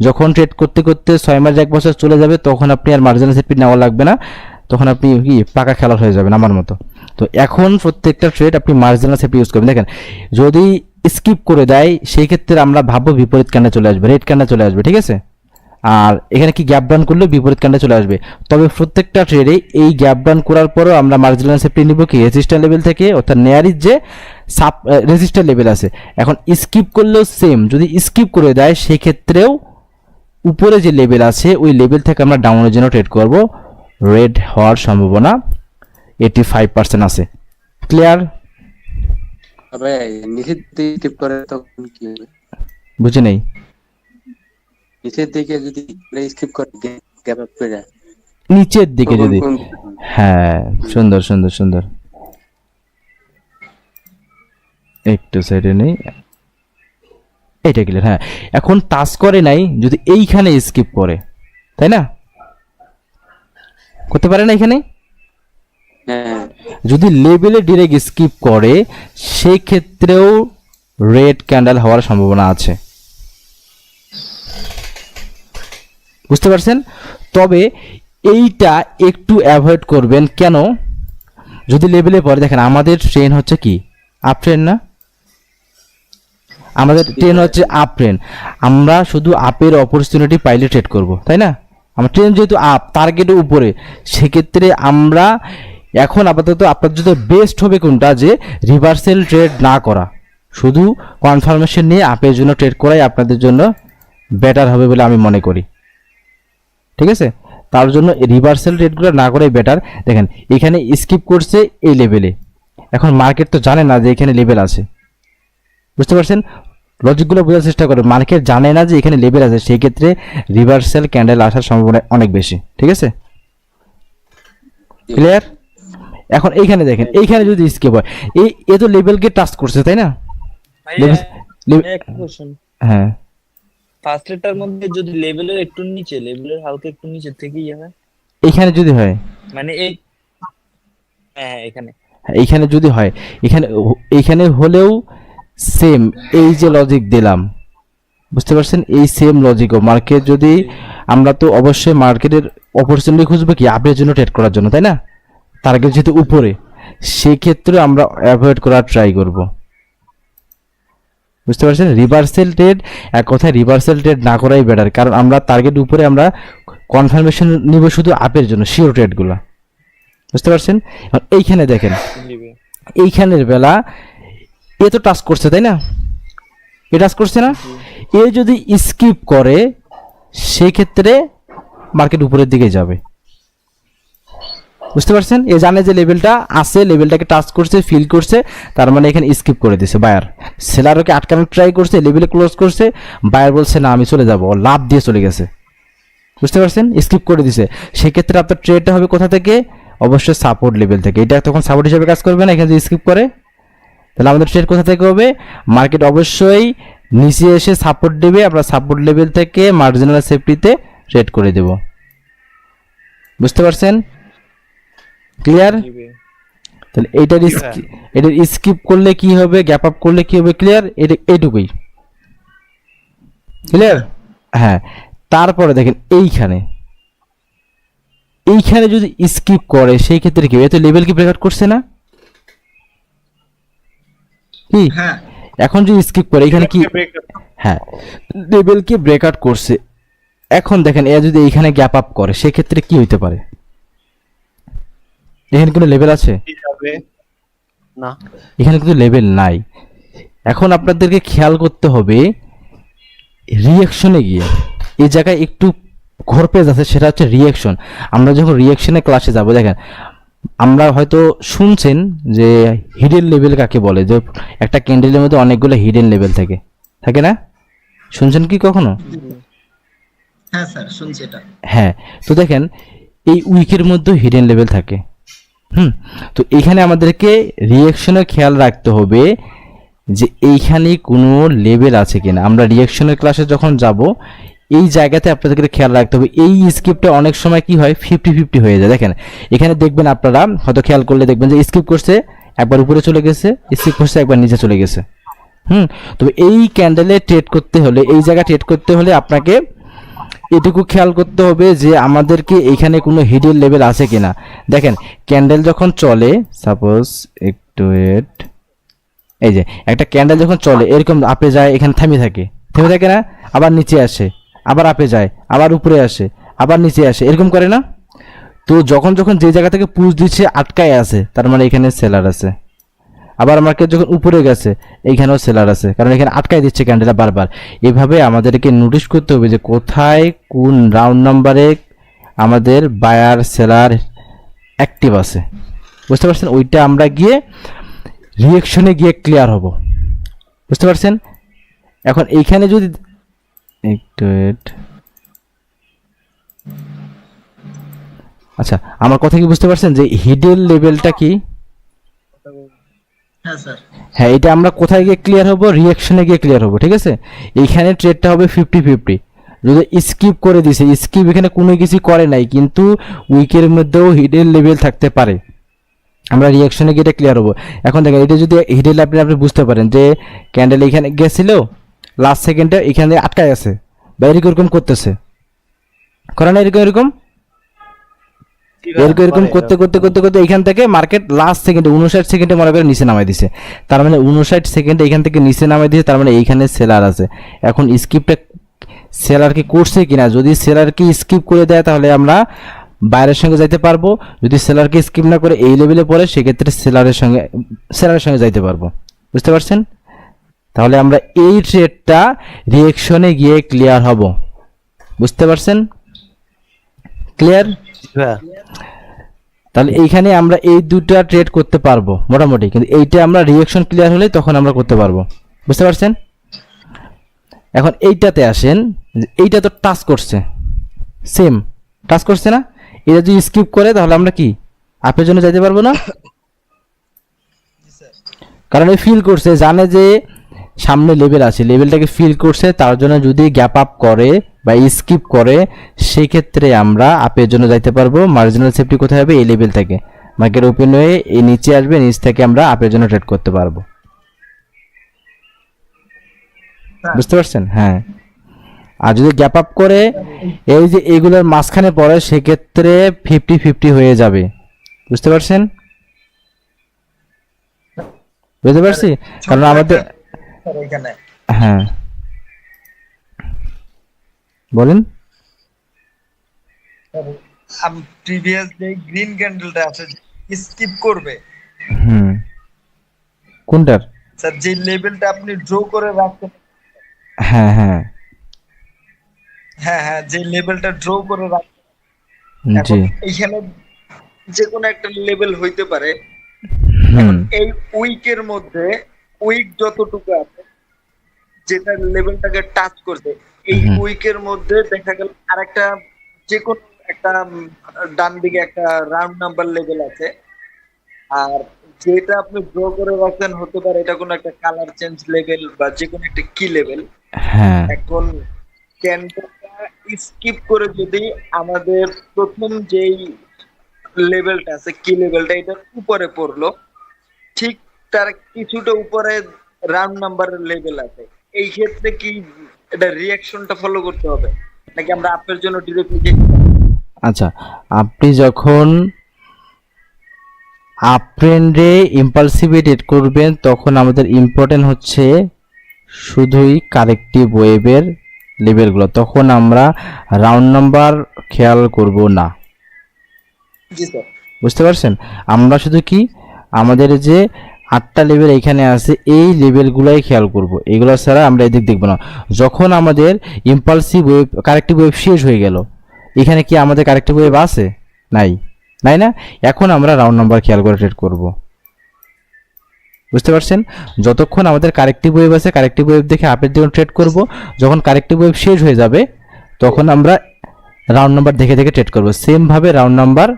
যখন ট্রেড করতে করতে 6 মাস 1 বছর চলে যাবে, তখন আপনি আর মার্জিনাল সেফটি নেওয়া লাগবে না, তখন আপনি কি পাকা খেলোয়াড় হয়ে যাবেন আমার মতো। তো এখন প্রত্যেকটা ট্রেড আপনি মার্জিনাল সেফটি ইউজ করবেন। দেখেন যদি স্কিপ করে দেয়, সেই ক্ষেত্রে আমরা ভাববো বিপরীত কান্ডে চলে আসবে, রেড কান্ডে চলে আসবে, ঠিক আছে? আর এখানে কি গ্যাপ ডাউন করলে বিপরীত কান্ডে চলে আসবে। তবে প্রত্যেকটা ট্রেডে এই গ্যাপ ডাউন করার পরও আমরা মার্জিনাল সেফটি নিব কি রেজিস্টার লেভেল থেকে, অর্থাৎ নেয়ারির যে সাব রেজিস্টার লেভেল আছে। এখন স্কিপ করলেও সেম, যদি স্কিপ করে দেয় সেই ক্ষেত্রেও উপরে যে লেভেল আছে ওই লেভেল থেকে আমরা ডাউনের জন্য ট্রেড করব, রেড হওয়ার সম্ভাবনা 85% আছে। ক্লিয়ার? ভাই নিচের দিকে স্কিপ করে তখন কি হবে? বুঝে নেই? নিচের দিকে যদি স্কিপ করে গ্যাপ আপ করে যায়, নিচের দিকে তখন যদি, হ্যাঁ সুন্দর সুন্দর সুন্দর, একটু সাইডে নেই, এইটা ক্লিয়ার। হ্যাঁ এখন টাচ করে নাই, যদি এইখানে স্কিপ করে, তাই না? করতে পারে না এখানে? হ্যাঁ যদি লেভেলে ডিরেক্ট স্কিপ করে সেই ক্ষেত্রেও রেড ক্যান্ডেল হওয়ার সম্ভাবনা আছে, বুঝতে পারছেন? তবে এইটা একটু অ্যাভয়েড করবেন। কেন? যদি লেভেলে পরে, দেখেন আমাদের ট্রেন হচ্ছে কি আপ ট্রেন না, আমাদের ট্রেন হচ্ছে আপ ট্রেন, আমরা শুধু আপের অপরচুনিটি পাইলে ট্রেড করব, তাই না? আমার ট্রেন যেহেতু আপ, টার্গেটের উপরে, সেক্ষেত্রে আমরা এখন আপাতত আপনার জন্য বেস্ট হবে কোনটা, যে রিভার্সাল ট্রেড না করা, শুধু কনফার্মেশন নিয়ে আপের জন্য ট্রেড করাই আপনাদের জন্য বেটার হবে বলে আমি মনে করি, ঠিক আছে? তার জন্য রিভার্সাল ট্রেডগুলো না করাই বেটার। দেখেন এখানে স্কিপ করছে এই লেভেলে, এখন মার্কেট তো জানে না যে এখানে লেভেল আছে, বুঝতে পারছেন? লজিকগুলো বোঝার চেষ্টা করুন। মার্কেট জানে না যে এখানে লেভেল আছে, সেই ক্ষেত্রে রিভার্সাল ক্যান্ডেল আসার সম্ভাবনা অনেক বেশি, ঠিক আছে? ক্লিয়ার? এখন এইখানে দেখেন, এইখানে যদি স্কিপ হয়, এ তো লেভেলকে টাচ করছে, তাই না? একটা কোশ্চেন, হ্যাঁ ফার্স্ট রেটার মধ্যে যদি লেভেলের একটু নিচে, লেভেলের হালকা একটু নিচে থেকে ইয়ে হয়, এইখানে যদি হয়, মানে এই হ্যাঁ এখানে এইখানে যদি হয়, এইখানে হলেও সেম এই যে লজিক দিলাম, বুঝতে পারছেন? এই সেম লজিকও মার্কেট যদি আমরা তো অবশ্যই মার্কেটের অপরচুনিটি খুঁজবো কি আপের জন্য ট্রেড করার জন্য, তাই না? টার্গেট যেহেতু উপরে, সেই ক্ষেত্রে আমরা অ্যাভয়েড করার ট্রাই করব। বুঝতে পারছেন? রিভার্সাল ট্রেড, এক কথায় রিভার্সাল ট্রেড না করাই বেটার, কারণ আমরা টার্গেট উপরে আমরা কনফার্মেশন নিব শুধু আপের জন্য শিওর ট্রেডগুলো। বুঝতে পারছেন? এখন এইখানে দেখেন, এইখানের বেলা এ তো টাচ করছে, তাই না? এ টাচ করছে না? এ যদি স্কিপ করে সেই ক্ষেত্রে মার্কেট উপরের দিকে যাবে। বুঝতে পারছেন? এ জানে যে লেভেলটা আছে, লেভেলটাকে টাচ করছে, ফিল করছে, তার মানে এখানে স্কিপ করে দিছে বায়ার। সেলার ওকে আটকানোর ট্রাই করছে, লেভেলে ক্লোজ করছে, বায়ার বলছে না আমি চলে যাব, ও লাভ দিয়ে চলে গেছে। বুঝতে পারছেন? স্কিপ করে দিছে। সেক্ষেত্রে আপনার ট্রেডটা হবে কোথা থেকে? অবশ্যই সাপোর্ট লেভেল থেকে। এটা তখন সাপোর্ট হিসেবে কাজ করবে না, এখানে যদি স্কিপ করে, তাহলে আমাদের ট্রেড কোথা থেকে হবে? মার্কেট অবশ্যই নিচে এসে সাপোর্ট দেবে, আমরা সাপোর্ট লেভেল থেকে মার্জিনাল সেফটিতে ট্রেড করে দেব। বুঝতে পারছেন? ক্লিয়ার? তাহলে এটার স্কিপ করলে কি হবে, গ্যাপ আপ করলে কি হবে, ক্লিয়ার? এইটুকুই ক্লিয়ার। হ্যাঁ, তারপরে দেখেন এইখানে যদি স্কিপ করে সেই ক্ষেত্রে কি? এত লেভেল কি ব্রেকআউট করছে না? কি এখন যদি স্কিপ করে এখানে কি? হ্যাঁ, লেভেলকে ব্রেকআউট করছে। এখন দেখেন এ যদি এইখানে গ্যাপ আপ করে সেক্ষেত্রে কি হইতে পারে? এখানে কোনো লেভেল আছে? না, এখানে কিন্তু লেভেল নাই। এখন আপনাদেরকে খেয়াল করতে হবে রিঅ্যাকশনে গিয়ে, এই জায়গায় একটু ঘোরপেজ আছে, সেটা হচ্ছে রিঅ্যাকশন। আমরা যখন রিঅ্যাকশনের ক্লাসে যাব, দেখেন আমরা হয়তো শুনছেন যে হিডেন লেভেল কাকে বলে, যে একটা ক্যান্ডেলের মধ্যে অনেকগুলো হিডেন লেভেল থাকে না? শুনছেন কি কখনো? হ্যাঁ স্যার, শুনছি এটা। হ্যাঁ, তো দেখেন এই উইকের মধ্যে হিডেন লেভেল থাকে। তো এইখানে আমাদেরকে রিঅ্যাকশনের খেয়াল রাখতে হবে যে এইখানে কোনো লেভেল আছে কিনা। আমরা রিঅ্যাকশনের ক্লাসে যখন যাব এই জায়গাতে আপনাদেরকে খেয়াল রাখতে হবে। এই স্কিপটা অনেক সময় কি হয় 50-50 হয়ে যায়। দেখেন এখানে দেখবেন আপনারা হয়তো খেয়াল করলে দেখবেন যে স্কিপ করছে, একবার উপরে চলে গেছে, স্কিপ করছে, একবার নিচে চলে গেছে। তবে এই ক্যান্ডেলে ট্রেড করতে হলে, এই জায়গায় ট্রেড করতে হলে আপনাকে এটুকু খেয়াল করতে হবে যে আমাদেরকে এখানে কোনো হিডেন লেভেল আছে কিনা। দেখেন ক্যান্ডেল যখন চলে, সাপোজ একটু এই যে একটা ক্যান্ডেল যখন চলে এরকম আপে যায়, এখানে থেমে থাকে না, আবার নিচে আসে, আবার আপে যায়, আবার উপরে আসে, আবার নিচে আসে, এরকম করে না? তো যখন যে জায়গা থেকে পুশ দিচ্ছে আটকায় আছে, তার মানে এখানে সেলার আছে। আবার মার্কেট যখন উপরে গেছে এইখানেও সেলার আছে, কারণ এখানে আটকায় দিচ্ছে ক্যান্ডেলটা বারবার। এভাবে আমাদেরকে নোটিশ করতে হবে যে কোথায় কোন রাউন্ড নাম্বারে আমাদের বায়ার সেলার অ্যাক্টিভ আছে। বুঝতে পারছেন? ওইটা আমরা গিয়ে রিঅ্যাকশনে গিয়ে ক্লিয়ার হব। বুঝতে পারছেন? এখন এইখানে যদি একটু আচ্ছা, আমার কথা কি বুঝতে পারছেন যে হিডেন লেভেলটা কি? হ্যাঁ স্যার। হ্যাঁ, এটা আমরা কোথায় গিয়ে ক্লিয়ার হব? রিঅ্যাকশনে গিয়ে ক্লিয়ার হব। ঠিক আছে? এইখানে ট্রেডটা হবে 50-50। যদি স্কিপ করে দিছে, স্কিপ এখানে কোনো কিছু করে নাই, কিন্তু উইকের মধ্যেও হিডেন লেভেল থাকতে পারে, আমরা রিঅ্যাকশনে গিয়ে এটা ক্লিয়ার হব। এখন দেখেন এটা যদি হিডেন আপনি বুঝতে পারেন যে ক্যান্ডেল এখানে গেছিল, লাস্ট সেকেন্ডে এখানে আটকায় আছে বা এরকম করতেছে, করে না? এরকম করতে এখান থেকে মার্কেট লাস্ট সেকেন্ডে 59 সেকেন্ডে মনে করে নিচে নামাই দিছে। তার মানে 59 সেকেন্ডে এখান থেকে নিচে নামাই দিয়েছে, তার মানে এইখানে সেলার আছে। এখন স্কিপটা সেলার কি করছে কিনা, যদি সেলার কি স্কিপ করে দেয় তাহলে আমরা বাইরের সঙ্গে যাইতে পারবো। যদি সেলারকে স্কিপ না করে এই লেভেলে পড়ে সেক্ষেত্রে সেলারের সঙ্গে যাইতে পারবো। বুঝতে পারছেন? তাহলে আমরা এই ট্রেডটা রিঅ্যাকশনে গিয়ে ক্লিয়ার হব। বুঝতে পারছেন? ক্লিয়ার? তাহলে এইখানে আমরা এই দুটো ট্রেড করতে পারবো মোটামুটি, কিন্তু এইটা আমরা রিঅ্যাকশন ক্লিয়ার হলে তখন আমরা করতে পারবো। বুঝতে পারছেন? এখন এইটাতে আসেন, এইটা তো টাচ করছে, সেম টাচ করছে না? এটা যদি স্কিপ করে তাহলে আমরা কি আপের জন্য যাইতে পারবো না? কারণ এই ফিল করছে, জানে যে সামনে লেভেল আছে, লেভেলটাকে ফিল করছে, তার জন্য যদি গ্যাপ আপ করে বা স্কিপ করে সেই ক্ষেত্রে আমরা আপের জন্য যাইতে পারবো। মার্জিনাল সেফটি কোথায় হবে? এই লেভেল থেকে মার্কেট ওপেন হয়ে এই নিচে আসবে, নিচ থেকে আমরা আপের জন্য ট্রেড করতে পারবো। বুঝতে পারছেন? হ্যাঁ, আর যদি গ্যাপ আপ করে এই যে এইগুলোর মাঝখানে পড়ে সেক্ষেত্রে 50-50 হয়ে যাবে। বুঝতে পারছেন? বুঝতে পারছি, কারণ আমাদের এখানে হ্যাঁ বলেন। প্রিভিয়াস যে গ্রিন ক্যান্ডেলটা আছে স্কিপ করবে হুম, কোনটার? স্যার, যে লেভেলটা আপনি ড্র করে রাখছেন, হ্যাঁ হ্যাঁ হ্যাঁ হ্যাঁ, যে লেভেলটা ড্র করে রাখছেন, জি এখন এইখানে যে কোনো একটা লেভেল হইতে পারে। হুম এখন এই উইকের মধ্যে উইক যতটুকু আছে যেটা লেভেলটাকে টাচ করছে, এই হুম। উইকের মধ্যে দেখা গেল আরেকটা যে কোনো একটা ডান দিকে একটা রাউন্ড নাম্বার লেভেল আছে, আর যেটা আপনি ড্র করে রাখছেন হতে পারে এটা কোনো একটা কালার চেঞ্জ লেভেল বা যে কোনো একটা কি লেভেল। হ্যাঁ এখন ক্যান্ডেলটা স্কিপ করে যদি আমাদের প্রথম যেই লেভেলটা আছে কি লেভেলটা এটার উপরে পড়লো, ঠিক তার কিছুটা উপরে রাউন্ড নাম্বারের লেভেল আছে, এই ক্ষেত্রে কি এটা রিঅ্যাকশনটা ফলো করতে হবে নাকি আমরা আপের জন্য ডিরেক্টলি? আচ্ছা, আপনি যখন আপ ট্রেন্ডে ইম্পালসিভ এড করবেন তখন আমাদের ইম্পর্টেন্ট হচ্ছে শুধুই কারেক্টিভ ওয়েভের লেভেলগুলো, তখন আমরা রাউন্ড নাম্বার খেয়াল করব না। জি স্যার। বুঝতে পারছেন? আমরা শুধু কি আমাদের যে 8টা লেভেল এখানে আছে এই লেভেলগুলোই খেয়াল করব, এগুলো ছাড়া আমরা এদিক দেখব না। যখন আমাদের ইম্পালসিভ ওয়েভ কারেক্টিভ ওয়েভ শেষ হয়ে গেল, এখানে কি আমাদের কারেক্টিভ ওয়েভ আছে? নাই, নাই না? এখন আমরা রাউন্ড নাম্বার খেয়াল করে ট্রেড করব। বুঝতে পারছেন? যতক্ষণ আমাদের কারেক্টিভ ওয়েভ আছে কারেক্টিভ ওয়েভ দেখে আপের দিকে ট্রেড করব, যখন কারেক্টিভ ওয়েভ শেষ হয়ে যাবে তখন আমরা রাউন্ড নাম্বার দেখে দেখে ট্রেড করব। সেম ভাবে round number,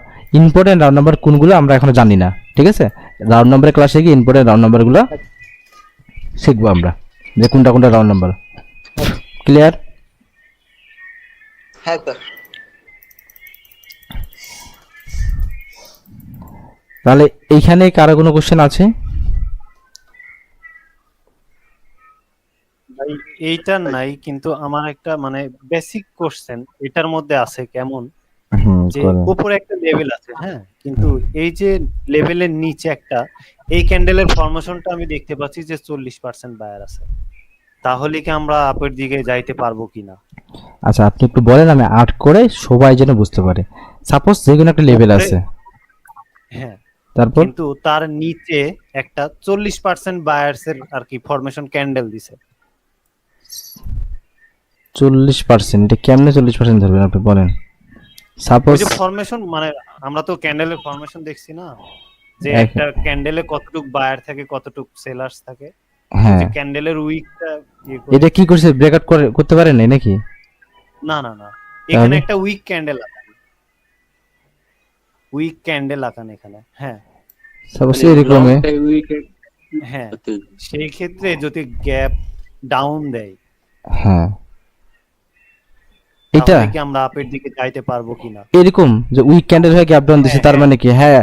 important round number কোনগুলো আমরা এখনো জানি না, ঠিক আছে? রাউন্ড নাম্বারের ক্লাসে গিয়ে ইম্পর্টেন্ট রাউন্ড নাম্বারগুলো শিখবো আমরা, যে কোনটা কোনটা রাউন্ড নাম্বার। ক্লিয়ার? হ্যাঁ স্যার। তাহলে এইখানে কারো কোনো কোশ্চেন আছে? ভাই এইটা নাই, কিন্তু আমার একটা মানে বেসিক কোশ্চেন এটার মধ্যে আছে কেমন, যে উপরে একটা লেভেল আছে, হ্যাঁ, কিন্তু এই যে লেভেলের নিচে একটা এই ক্যান্ডেলের ফরমেশনটা আমি দেখতে পাচ্ছি যে 40% বায়ার আছে, তাহলে কি আমরা আপের দিকে যাইতে পারবো কিনা? আচ্ছা, আপনি একটু বলেন, আমি আর্ট করে সবাই যেন বুঝতে পারে। সাপোজ যে কোনো একটা লেভেল আছে, হ্যাঁ, তারপর কিন্তু তার নিচে একটা 40% বায়ার্সের আর কি ফরমেশন ক্যান্ডেল দিছে। 40%, এটা কেমনে 40% ধরবেন আপনি বলেন? সাপোজ ওই যে ফরমেশন, মানে আমরা তো ক্যান্ডেলের ফরমেশন দেখছি না, যে একটা ক্যান্ডেলে কতটুক বায়ার থাকে কতটুক সেলার্স থাকে, হ্যাঁ, যে ক্যান্ডেলের উইকটা এটা কি করছে, ব্রেকআউট করতে পারেন নাই নাকি? না না না, এখানে একটা উইক ক্যান্ডেল আঁকান, উইক ক্যান্ডেল আঁকান এখানে, হ্যাঁ সাপোজ এরকমই, হ্যাঁ, সেই ক্ষেত্রে যদি গ্যাপ ডাউন দেয়, হ্যাঁ, এটা তাহলে কি আমরা আপের দিকে যাইতে পারবো কিনা? এরকম যে উইক ক্যান্ডেল হয়ে গ্যাপ ডাউন দিছে, তার মানে কি? হ্যাঁ,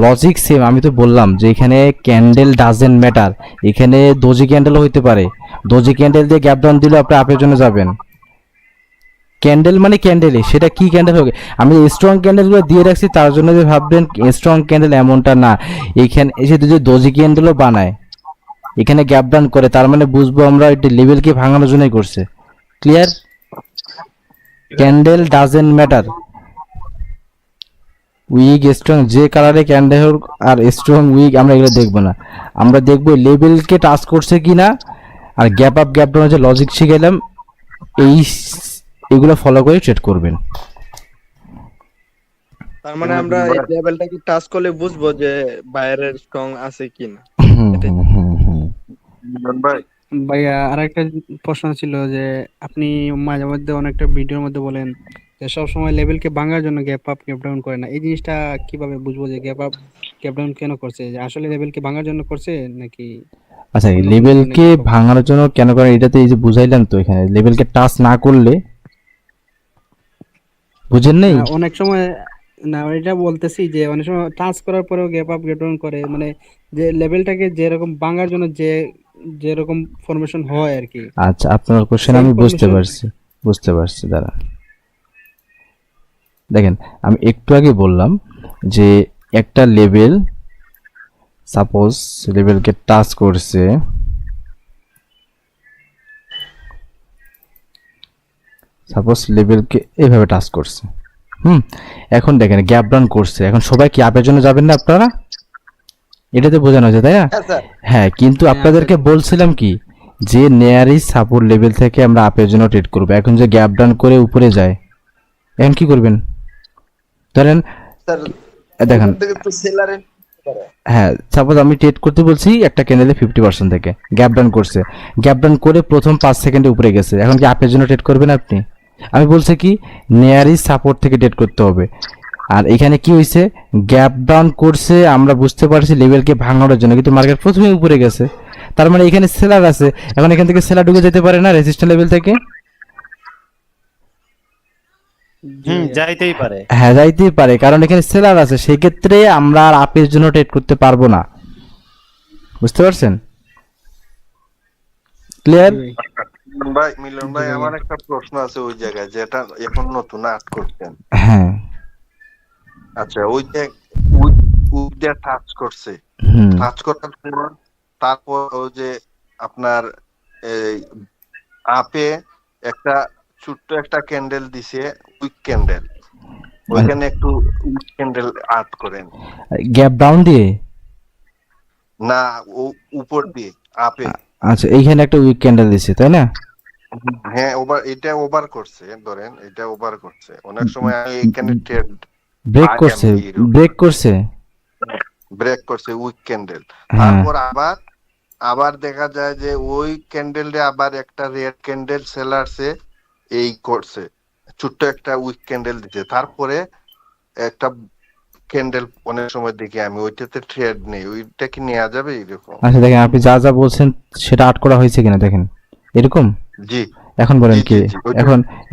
লজিক সেম। আমি তো বললাম যে এখানে ক্যান্ডেল ডাজেন্ট ম্যাটার, এখানে দোজি ক্যান্ডেলও হইতে পারে, দোজি ক্যান্ডেল দিয়ে গ্যাপ ডাউন দিলে আপনি আপের জন্য যাবেন। ক্যান্ডেল মানে ক্যান্ডেলই, সেটা কি ক্যান্ডেল হবে? আমি স্ট্রং ক্যান্ডেলগুলো দিয়ে রাখছি তার জন্য যে ভাববেন স্ট্রং ক্যান্ডেল, এমনটা না। এখানে এসে যদি দোজি ক্যান্ডেলও বানায়, এখানে গ্যাপ ডাউন করে, তার মানে বুঝবো আমরা এটা লেভেলকে ভাঙানোর জন্যই করছে। Clear? Candle doesn't matter, week strong যে কালারে ক্যান্ডেল হোক, আর স্ট্রং উইক আমরা এগুলো দেখবো না, আমরা দেখবো লেভেলকে টাচ করছে কিনা, আর গ্যাপ আপ গ্যাপ ডাউনের যে লজিক শিখেলাম এগুলো ফলো করে ট্রেড করবেন। তার মানে আমরা এই লেভেলটাকে টাচ করলে বুঝবো যে বায়ারের স্ট্রং আছে কিনা। ভাই ভাইয়া আরেকটা প্রশ্ন ছিল যে আপনি মাঝে মধ্যে অনেকটা ভিডিওর মধ্যে বলেন যে সব সময় লেভেলকে ভাঙার জন্য গ্যাপ আপ গ্যাপ ডাউন করে না, এই জিনিসটা কিভাবে বুঝবো যে গ্যাপ আপ গ্যাপ ডাউন কেন করছে? যে আসলে লেভেলকে ভাঙার জন্য করছে নাকি? আচ্ছা, লেভেলকে ভাঙানোর জন্য কেন করে এটাতে এই যে বুঝাইলাম তো, এখানে লেভেলকে টাচ না করলে বুঝেন নেই? অনেক সময় না, এটা বলতেছি যে অনেক সময় টাচ করার পরেও গ্যাপ আপ গ্যাপ ডাউন করে, মানে যে লেভেলটাকে যেরকম ভাঙার জন্য যে যেরকম ফরমেশন হয় আর কি। আচ্ছা, আপনার কোশ্চেন আমি বুঝতে পারছি, বুঝতে পারছি, দাঁড়া দেখেন আমি একটু আগে বললাম যে একটা লেভেল সাপোজ লেভেলকে টাচ করছে, সাপোজ লেভেলকে এইভাবে টাচ করছে, এখন দেখেন গ্যাপ ডাউন করছে, এখন সবাই কি আপের জন্য যাবেন না আপনারা? এটাতে বোঝানো হয়েছে তাই না? হ্যাঁ স্যার, হ্যাঁ, কিন্তু আপনাদেরকে বলছিলাম কি যে নেয়ারি সাপোর্ট লেভেল থেকে আমরা আপের জন্য ট্রেড করবো। এখন যে গ্যাপ ডাউন করে উপরে যায়, এখন কি করবেন? ধরেন স্যার দেখেন, ওখান থেকে তো সেলারে হ্যাঁ সাপোজ আমি ট্রেড করতে বলছি একটা ক্যান্ডেলে 50% থেকে গ্যাপ ডাউন করছে, গ্যাপ ডাউন করে প্রথম 5 সেকেন্ডে উপরে গেছে, এখন কি আপের জন্য ট্রেড করবেন আপনি? আমি বলছি কি নেয়ারি সাপোর্ট থেকে ট্রেড করতে হবে। আর এখানে কি হয়েছে, গ্যাপ ডাউন করছে, আমরা বুঝতে পারছি লেভেলকে ভাঙানোর জন্য, কিন্তু মার্কেট প্রথমে উপরে গেছে, তার মানে এখানে সেলার আছে, এখন এখান থেকে সেলার ঢুকে যেতে পারে না রেজিস্ট্যান্ট লেভেল থেকে? যাইতেই পারে। হ্যাঁ যাইতেই পারে, কারণ এখানে সেলার আছে, সেই ক্ষেত্রে আমরা আর আপের জন্য ট্রেড করতে পারবো না। বুঝতে পারছেন? ক্লিয়ার? মিলন ভাই আমার একটা প্রশ্ন আছে ওই জায়গায়, যেটা এখন নতুন আট করছেন। হ্যাঁ আচ্ছা, ওই যে উইকটা টাচ করছে, টাচ করার পর তারপর ওই যে আপনার এই আপে একটা ছোট্ট একটা ক্যান্ডেল দিছে, উইক ক্যান্ডেল, ওইখানে একটু উইক ক্যান্ডেল আর্ট করেন গ্যাপ ডাউন দিয়ে, না উপর দিয়ে আপে। আচ্ছা এইখানে একটা উইক ক্যান্ডেল দিছে তাই না? হ্যাঁ এটা ওভার করছে, ধরেন এটা ওভার করছে, অনেক সময় এখানে ট্রেড ব্রেক করছে, ব্রেক করছে, ব্রেক করছে উইক ক্যান্ডেল, হ্যাঁ তারপর আবার দেখা যায় যে ওই ক্যান্ডেলে আবার একটা রেড ক্যান্ডেল সেলারসে এই করছে, ছোট্ট একটা উইক ক্যান্ডেল দিতে, তারপরে একটা ক্যান্ডেল অনেক সময় দেখি আমি, ওইটাতে ট্রেড নেই, ওইটা কি নেওয়া যাবে এরকম? আচ্ছা দেখেন আপনি যা যা বলছেন সেটা আট করা হয়েছে কিনা দেখেন, এরকম। জি এখন বলেন জি কি, জি জি, ওইটা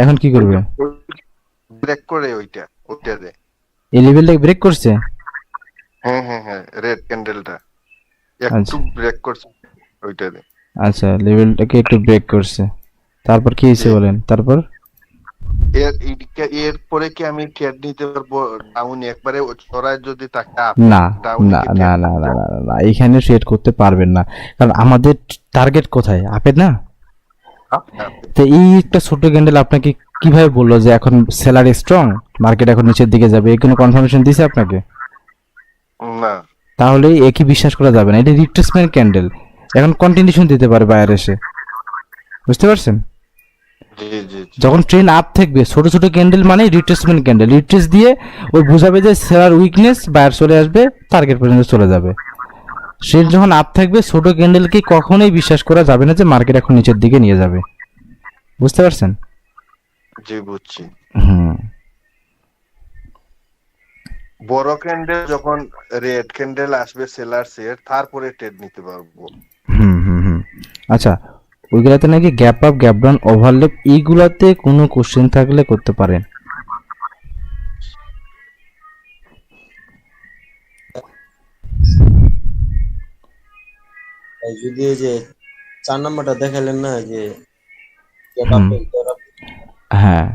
এখন কি করবে? ব্রেক করে ওইটাতে এই লেভেলটাকে ব্রেক করছে? হ্যাঁ রেড ক্যান্ডেলটা একটু আচ্ছা ব্রেক করছে ওইটাতে। আচ্ছা লেভেলটাকে একটু ব্রেক করছে, তারপর কি হয়েছে জি, বলেন? তারপর এরপরে কি আমি ট্রেড নিতে পারবো ডাউন একবারে চড়ায় যদি তাকে আপ না ডাউনে না কি না ট্রেড না না করতে না না, এখানে ট্রেড করতে পারবেন না, কারণ আমাদের টার্গেট কোথায়? আপের না? তো এই একটা ছোট ক্যান্ডেল আপনাকে কিভাবে বললো যে এখন সেলার স্ট্রং, মার্কেট এখন নিচের দিকে যাবে, এই কোনো কনফার্মেশন দিছে আপনাকে? না? তাহলে একই বিশ্বাস করা যাবে না, এটা রিট্রেসমেন্ট ক্যান্ডেল, এখন কন্টিনিউশন দিতে পারে বায়ার এসে। বুঝতে পারছেন? জি জি জি, যখন ট্রেন আপ থাকবে ছোট ছোট ক্যান্ডেল মানে রিট্রেসমেন্ট ক্যান্ডেল, রিট্রেস দিয়ে ওই বোঝাবে যে সেলার উইকনেস, বায়ার চলে আসবে, টার্গেট পর্যন্ত চলে যাবে। ট্রেন যখন আপ থাকবে ছোট ক্যান্ডেলকে কখনোই বিশ্বাস করা যাবে না যে মার্কেট এখন নিচের দিকে নিয়ে যাবে। বুঝতে পারছেন? জি বুঝছি। হুম বড় ক্যান্ডেল যখন রেড ক্যান্ডেল আসবে সেলার্সের, তারপরে ট্রেড নিতে পারবো। হুম হুম হুম আচ্ছা, ওইগুলাতে নাকি gap up, gap down, overlap, এইগুলাতে কোনো কোশ্চেন থাকলে করতে পারেন। যদি এই যে 4 নাম্বারটা দেখালেন না যে হুম, হ্যাঁ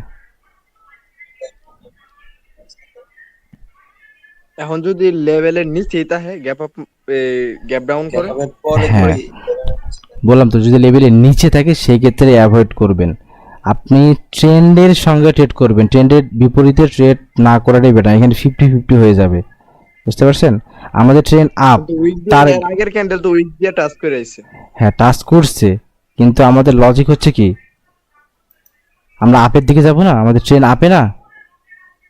এখন যদি লেভেলের নিচেই থাকে গ্যাপ ডাউন করে, পরে হ্যাঁ বললাম তো, যদি লেভেলের নিচে থাকে সেই ক্ষেত্রে অ্যাভয়েড করবেন, আপনি ট্রেন্ডের সঙ্গে ট্রেড করবেন, ট্রেন্ডের বিপরীতে ট্রেড না করাটাই বেটার, এখানে 50-50 হয়ে যাবে। বুঝতে পারছেন? আমাদের ট্রেন্ড আপ, কিন্তু উইক তার দিয়ে আগের ক্যান্ডেল তো উইক দিয়ে টাচ করে আইছে। হ্যাঁ টাচ করছে, কিন্তু আমাদের লজিক হচ্ছে কি আমরা আপের দিকে যাব না, আমাদের ট্রেন আপে না,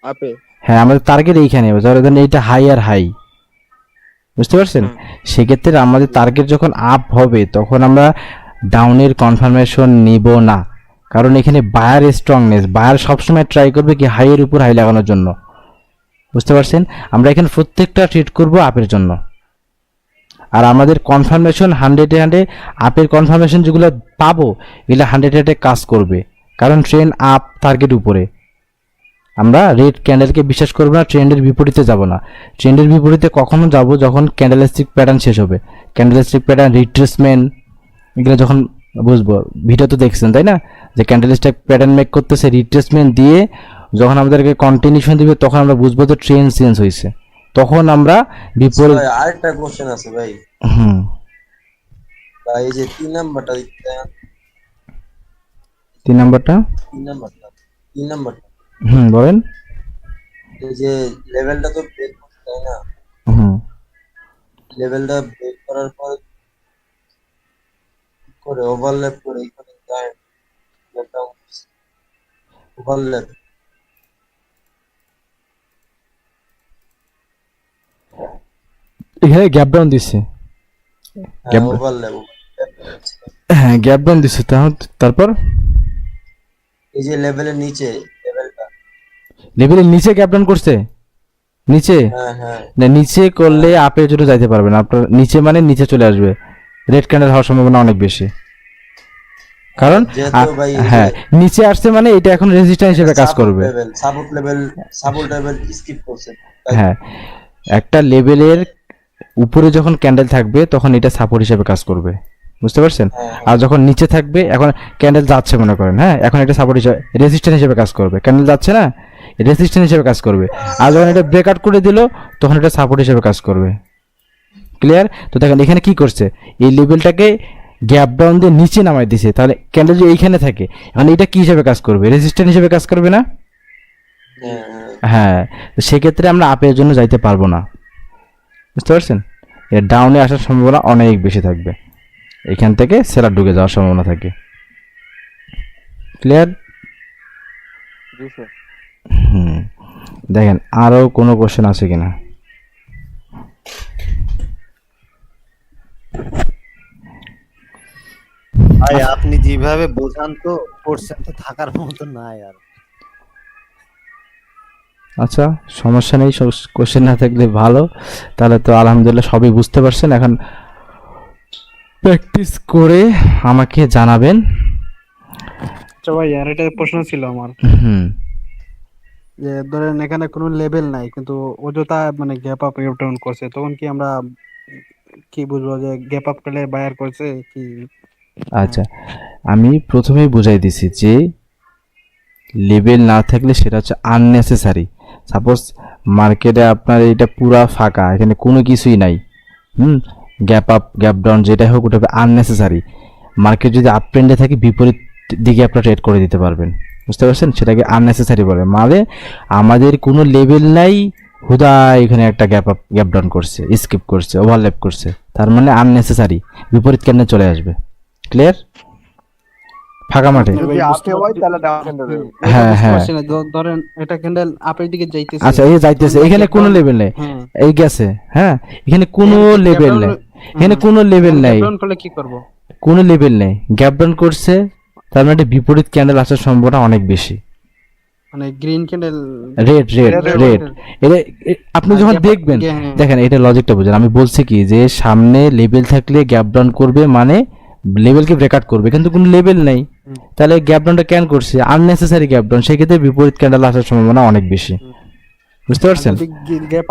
আপে। হ্যাঁ আমাদের টার্গেট এইখানে, ধরেন এইটা হাই আর হাই। বুঝতে পারছেন? সেক্ষেত্রে আমাদের টার্গেট যখন আপ হবে তখন আমরা ডাউনের কনফার্মেশন নিব না, কারণ এখানে বায়ার স্ট্রংনেস, বায়ার সবসময় ট্রাই করবে কি হাইয়ের উপর হাই লাগানোর জন্য। বুঝতে পারছেন? আমরা এখানে প্রত্যেকটা ট্রেড করব আপের জন্য, আর আমাদের কনফার্মেশন 100-এ আপের কনফার্মেশন যেগুলো পাবো এগুলো 100-এ কাজ করবে, কারণ ট্রেন আপ টার্গেট উপরে। আমরা রেড ক্যান্ডেলকে বিশ্বাস করবো না, ট্রেন্ডের বিপরীতে যাব না। ট্রেন্ডের বিপরীতে কখনো যাব যখন ক্যান্ডেলস্টিক প্যাটার্ন শেষ হবে, ক্যান্ডেলস্টিক প্যাটার্ন, রিট্রেসমেন্ট, এগুলো যখন বুঝবো। ভিডিও তো দেখছেন তাই না, যে ক্যান্ডেল স্টিক প্যাটার্ন মেক করতেছে, রিট্রেসমেন্ট দিয়ে যখন আমাদেরকে কন্টিনিউশন দিবে তখন আমরা বুঝবো যে ট্রেন্ড চেঞ্জ হয়েছে, তখন আমরা বিপরীত। ভাই আরেকটা কোশ্চেন আছে ভাই। হুম ভাই এই যে 3 নাম্বারটা দিতে, 3 নাম্বারটা 3 নাম্বারটা বলেন। এই যে লেভেলটা তো ব্রেক করতে তাই না? হুম লেভেলটা ব্রেক করার পর করে ওভারল্যাপ করে এখানে যায় ওভারল্যাপ। এখানে গ্যাপ ডাউন দিচ্ছে, হ্যাঁ ওভারল্যাপ। হ্যাঁ গ্যাপ ডাউন দিচ্ছে, তারপর এই যে লেভেলের নিচে লেভেলের নিচে গ্যাপ ডাউন করছে, নিচে হ্যাঁ হ্যাঁ না, নিচে করলে আপের জন্য যাইতে পারবেন আপনার, নিচে মানে নিচে চলে আসবে, রেড ক্যান্ডেল হওয়ার সম্ভাবনা অনেক বেশি, কারণ যেহেতু ভাই হ্যাঁ নিচে আসছে মানে এটা এখন রেজিস্ট্যান্স হিসেবে কাজ করবে। সাপোর্ট লেভেল স্কিপ করছে। হ্যাঁ একটা লেভেলের উপরে যখন ক্যান্ডেল থাকবে তখন এটা সাপোর্ট হিসেবে কাজ করবে, বুঝতে পারছেন? আর যখন নিচে থাকবে, এখন ক্যান্ডেল যাচ্ছে মনে করেন, হ্যাঁ এখন এটা সাপোর্ট হিসেবে রেজিস্ট্যান্স হিসেবে কাজ করবে, ক্যান্ডেল যাচ্ছে না, রেজিস্ট্যান্স হিসেবে কাজ করবে, আর যখন এটা ব্রেকআউট করে দিল তখন এটা সাপোর্ট হিসেবে কাজ করবে। ক্লিয়ার? তো দেখেন এখানে কি করছে, এই লেভেলটাকে গ্যাপ ডাউন দিয়ে নিচে নামাই দিছে, তাহলে ক্যান্ডেল যদি এইখানে থাকে এখন এটা কি হিসেবে কাজ করবে, রেজিস্ট্যান্স হিসেবে কাজ করবে না? হ্যাঁ, তো সেক্ষেত্রে আমরা আপের জন্য যাইতে পারবো না, বুঝতে পারছেন? এর ডাউনে আসার সম্ভাবনা অনেক বেশি থাকবে, এখান থেকে সেলার ঢুকে যাওয়ার সম্ভাবনা থাকে। ক্লিয়ার? দেখেন আরো কোনো কোশ্চেন আছে কিনা? ভাই আপনি যেভাবে বোঝান তো করছেন তো থাকার মতো নাই আর। আচ্ছা সমস্যা নেই, কোশ্চেন না থাকলে ভালো, তাহলে তো আলহামদুলিল্লাহ সবই বুঝতে পারছেন। এখন প্র্যাকটিস করে আমাকে জানাবেন। আচ্ছা ভাই আর একটা প্রশ্ন ছিল আমার, যে ধরেন এখানে কোনো লেভেল নাই কিন্তু অযথা মানে গ্যাপ আপ গ্যাপ ডাউন করছে, তখন কি আমরা কি বুঝবো যে গ্যাপ আপ করলে বায়ার করছে কি? আচ্ছা আমি প্রথমেই বুঝাই দিছি যে লেভেল না থাকলে সেটা হচ্ছে আননেসেসারি। সাপোজ মার্কেটে আপনার এটা পুরা ফাঁকা, এখানে কোনো কিছুই নাই, গ্যাপ আপ গ্যাপ ডাউন যেটাই হোক ওটা আননেসেসারি। মার্কেট যদি আপ ট্রেন্ডে থাকে বিপরীত দিকে আপনারা ট্রেড করে দিতে পারবেন, বুঝতে পারছেন? সেটাকে আননেসেসারি বলে, মানে আমাদের কোনো লেভেল নাই, হুদা এখানে একটা গ্যাপ আপ গ্যাপ ডাউন করছে, স্কিপ করছে, ওভারল্যাপ করছে, তার মানে আননেসেসারি, বিপরীত ক্যান্ডেল চলে আসবে। ক্লিয়ার? ফাঁকা মাঠে হ্যাঁ হ্যাঁ ধরেন এটা ক্যান্ডেল আপের দিকে যাইতেছে, আচ্ছা এই যাইতেছে, এখানে কোনো লেভেল নেই, এই গেছে, হ্যাঁ এখানে কোনো লেভেল নেই, এখানে কোনো লেভেল নেই, কি করব? কোনো লেভেল নেই, গ্যাপ ডাউন করছে, তার মানে বিপরীত ক্যান্ডেল আসার সম্ভাবনা অনেক বেশি, মানে green candle red red red. আপনি যখন দেখবেন, দেখেন এটা লজিকটা বুঝেন, আমি বলছি কি যে সামনে লেভেল থাকলে গ্যাপ ডাউন করবে মানে লেভেলকে ব্রেকআউট করবে, কিন্তু কোনো লেভেল নেই, তাহলে গ্যাপ ডাউনটা কেন করছে? আননেসেসারি গ্যাপ ডাউন, সেক্ষেত্রে বিপরীত ক্যান্ডেল আসার সম্ভাবনা অনেক বেশি, বুঝতে পারছেন? গ্যাপ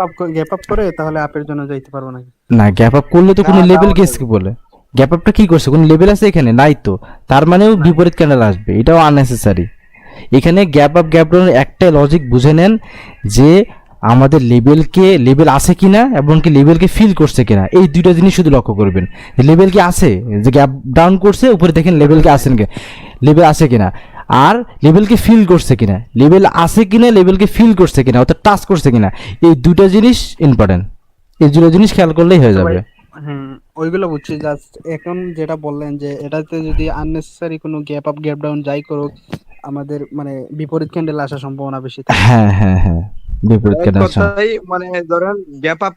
আপ করে তাহলে আপের জন্য যাইতে পারবো নাকি? না, গ্যাপ আপ করলে তো কোনো লেভেলকে স্কিপ বলে, গ্যাপ আপটা কি করছে, কোনো লেভেল আছে এখানে নাই তো, তার মানেও বিপরীত ক্যান্ডেল আসবে, এটাও আননেসেসারি। এখানে গ্যাপ আপ গ্যাপ ডাউন একটাই লজিক বুঝে নেন যে আমাদের লেভেল আছে কিনা এবং কি লেভেলকে ফিল করছে কিনা, এই দুইটা জিনিস শুধু লক্ষ্য করবেন। লেভেল কি আছে, যে গ্যাপ ডাউন করছে উপরে দেখেন লেভেলকে আসেন কিনা, লেভেল আছে কিনা, আর লেভেলকে ফিল করছে কিনা, লেভেল আছে কিনা, লেভেলকে ফিল করছে কিনা, অর্থাৎ টাচ করছে কিনা, এই দুইটা জিনিস ইম্পর্টেন্ট, এই দুটো জিনিস খেয়াল করলেই হয়ে যাবে। ওইগুলো বুঝছি, জাস্ট এখন যেটা বললেন যে এটাতে যদি আননেসেসারি কোনো গ্যাপ আপ গ্যাপ ডাউন যাই করুক আমাদের মানে বিপরীত ক্যান্ডেল আসার সম্ভাবনা বেশি থাকে। হ্যাঁ হ্যাঁ হ্যাঁ বিপরীত ক্যান্ডেল আসা, মানে ধরেন গ্যাপ আপ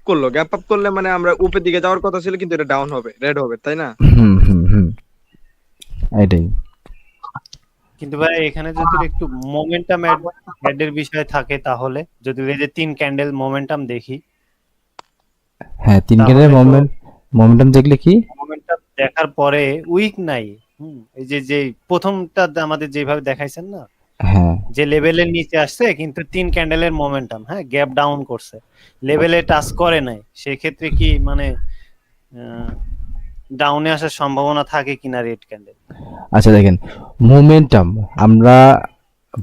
করলে মানে আমরা উপরের দিকে যাওয়ার কথা ছিল কিন্তু এটা ডাউন হবে, রেড হবে, তাই না? এটাই। কিন্তু ভাই এখানে যদি একটু মোমেন্টাম অ্যাডের বিষয় থাকে, তাহলে যদি এই যে 3 ক্যান্ডেল মোমেন্টাম দেখি, হ্যাঁ 3 ক্যান্ডেল মোমেন্টাম দেখলে কি, মোমেন্টাম দেখার পরে উইক নাই, এই যে প্রথমটা আমাদের যেভাবে দেখাইছেন না, হ্যাঁ যে লেভেলের নিচে আসছে কিন্তু 3 ক্যান্ডেলের মোমেন্টাম, হ্যাঁ গ্যাপ ডাউন করছে, লেভেলে টাচ করে নাই, সেই ক্ষেত্রে কি মানে ডাউনে আসার সম্ভাবনা থাকে কিনা রেড ক্যান্ডেল। আচ্ছা দেখেন, মোমেন্টাম, আমরা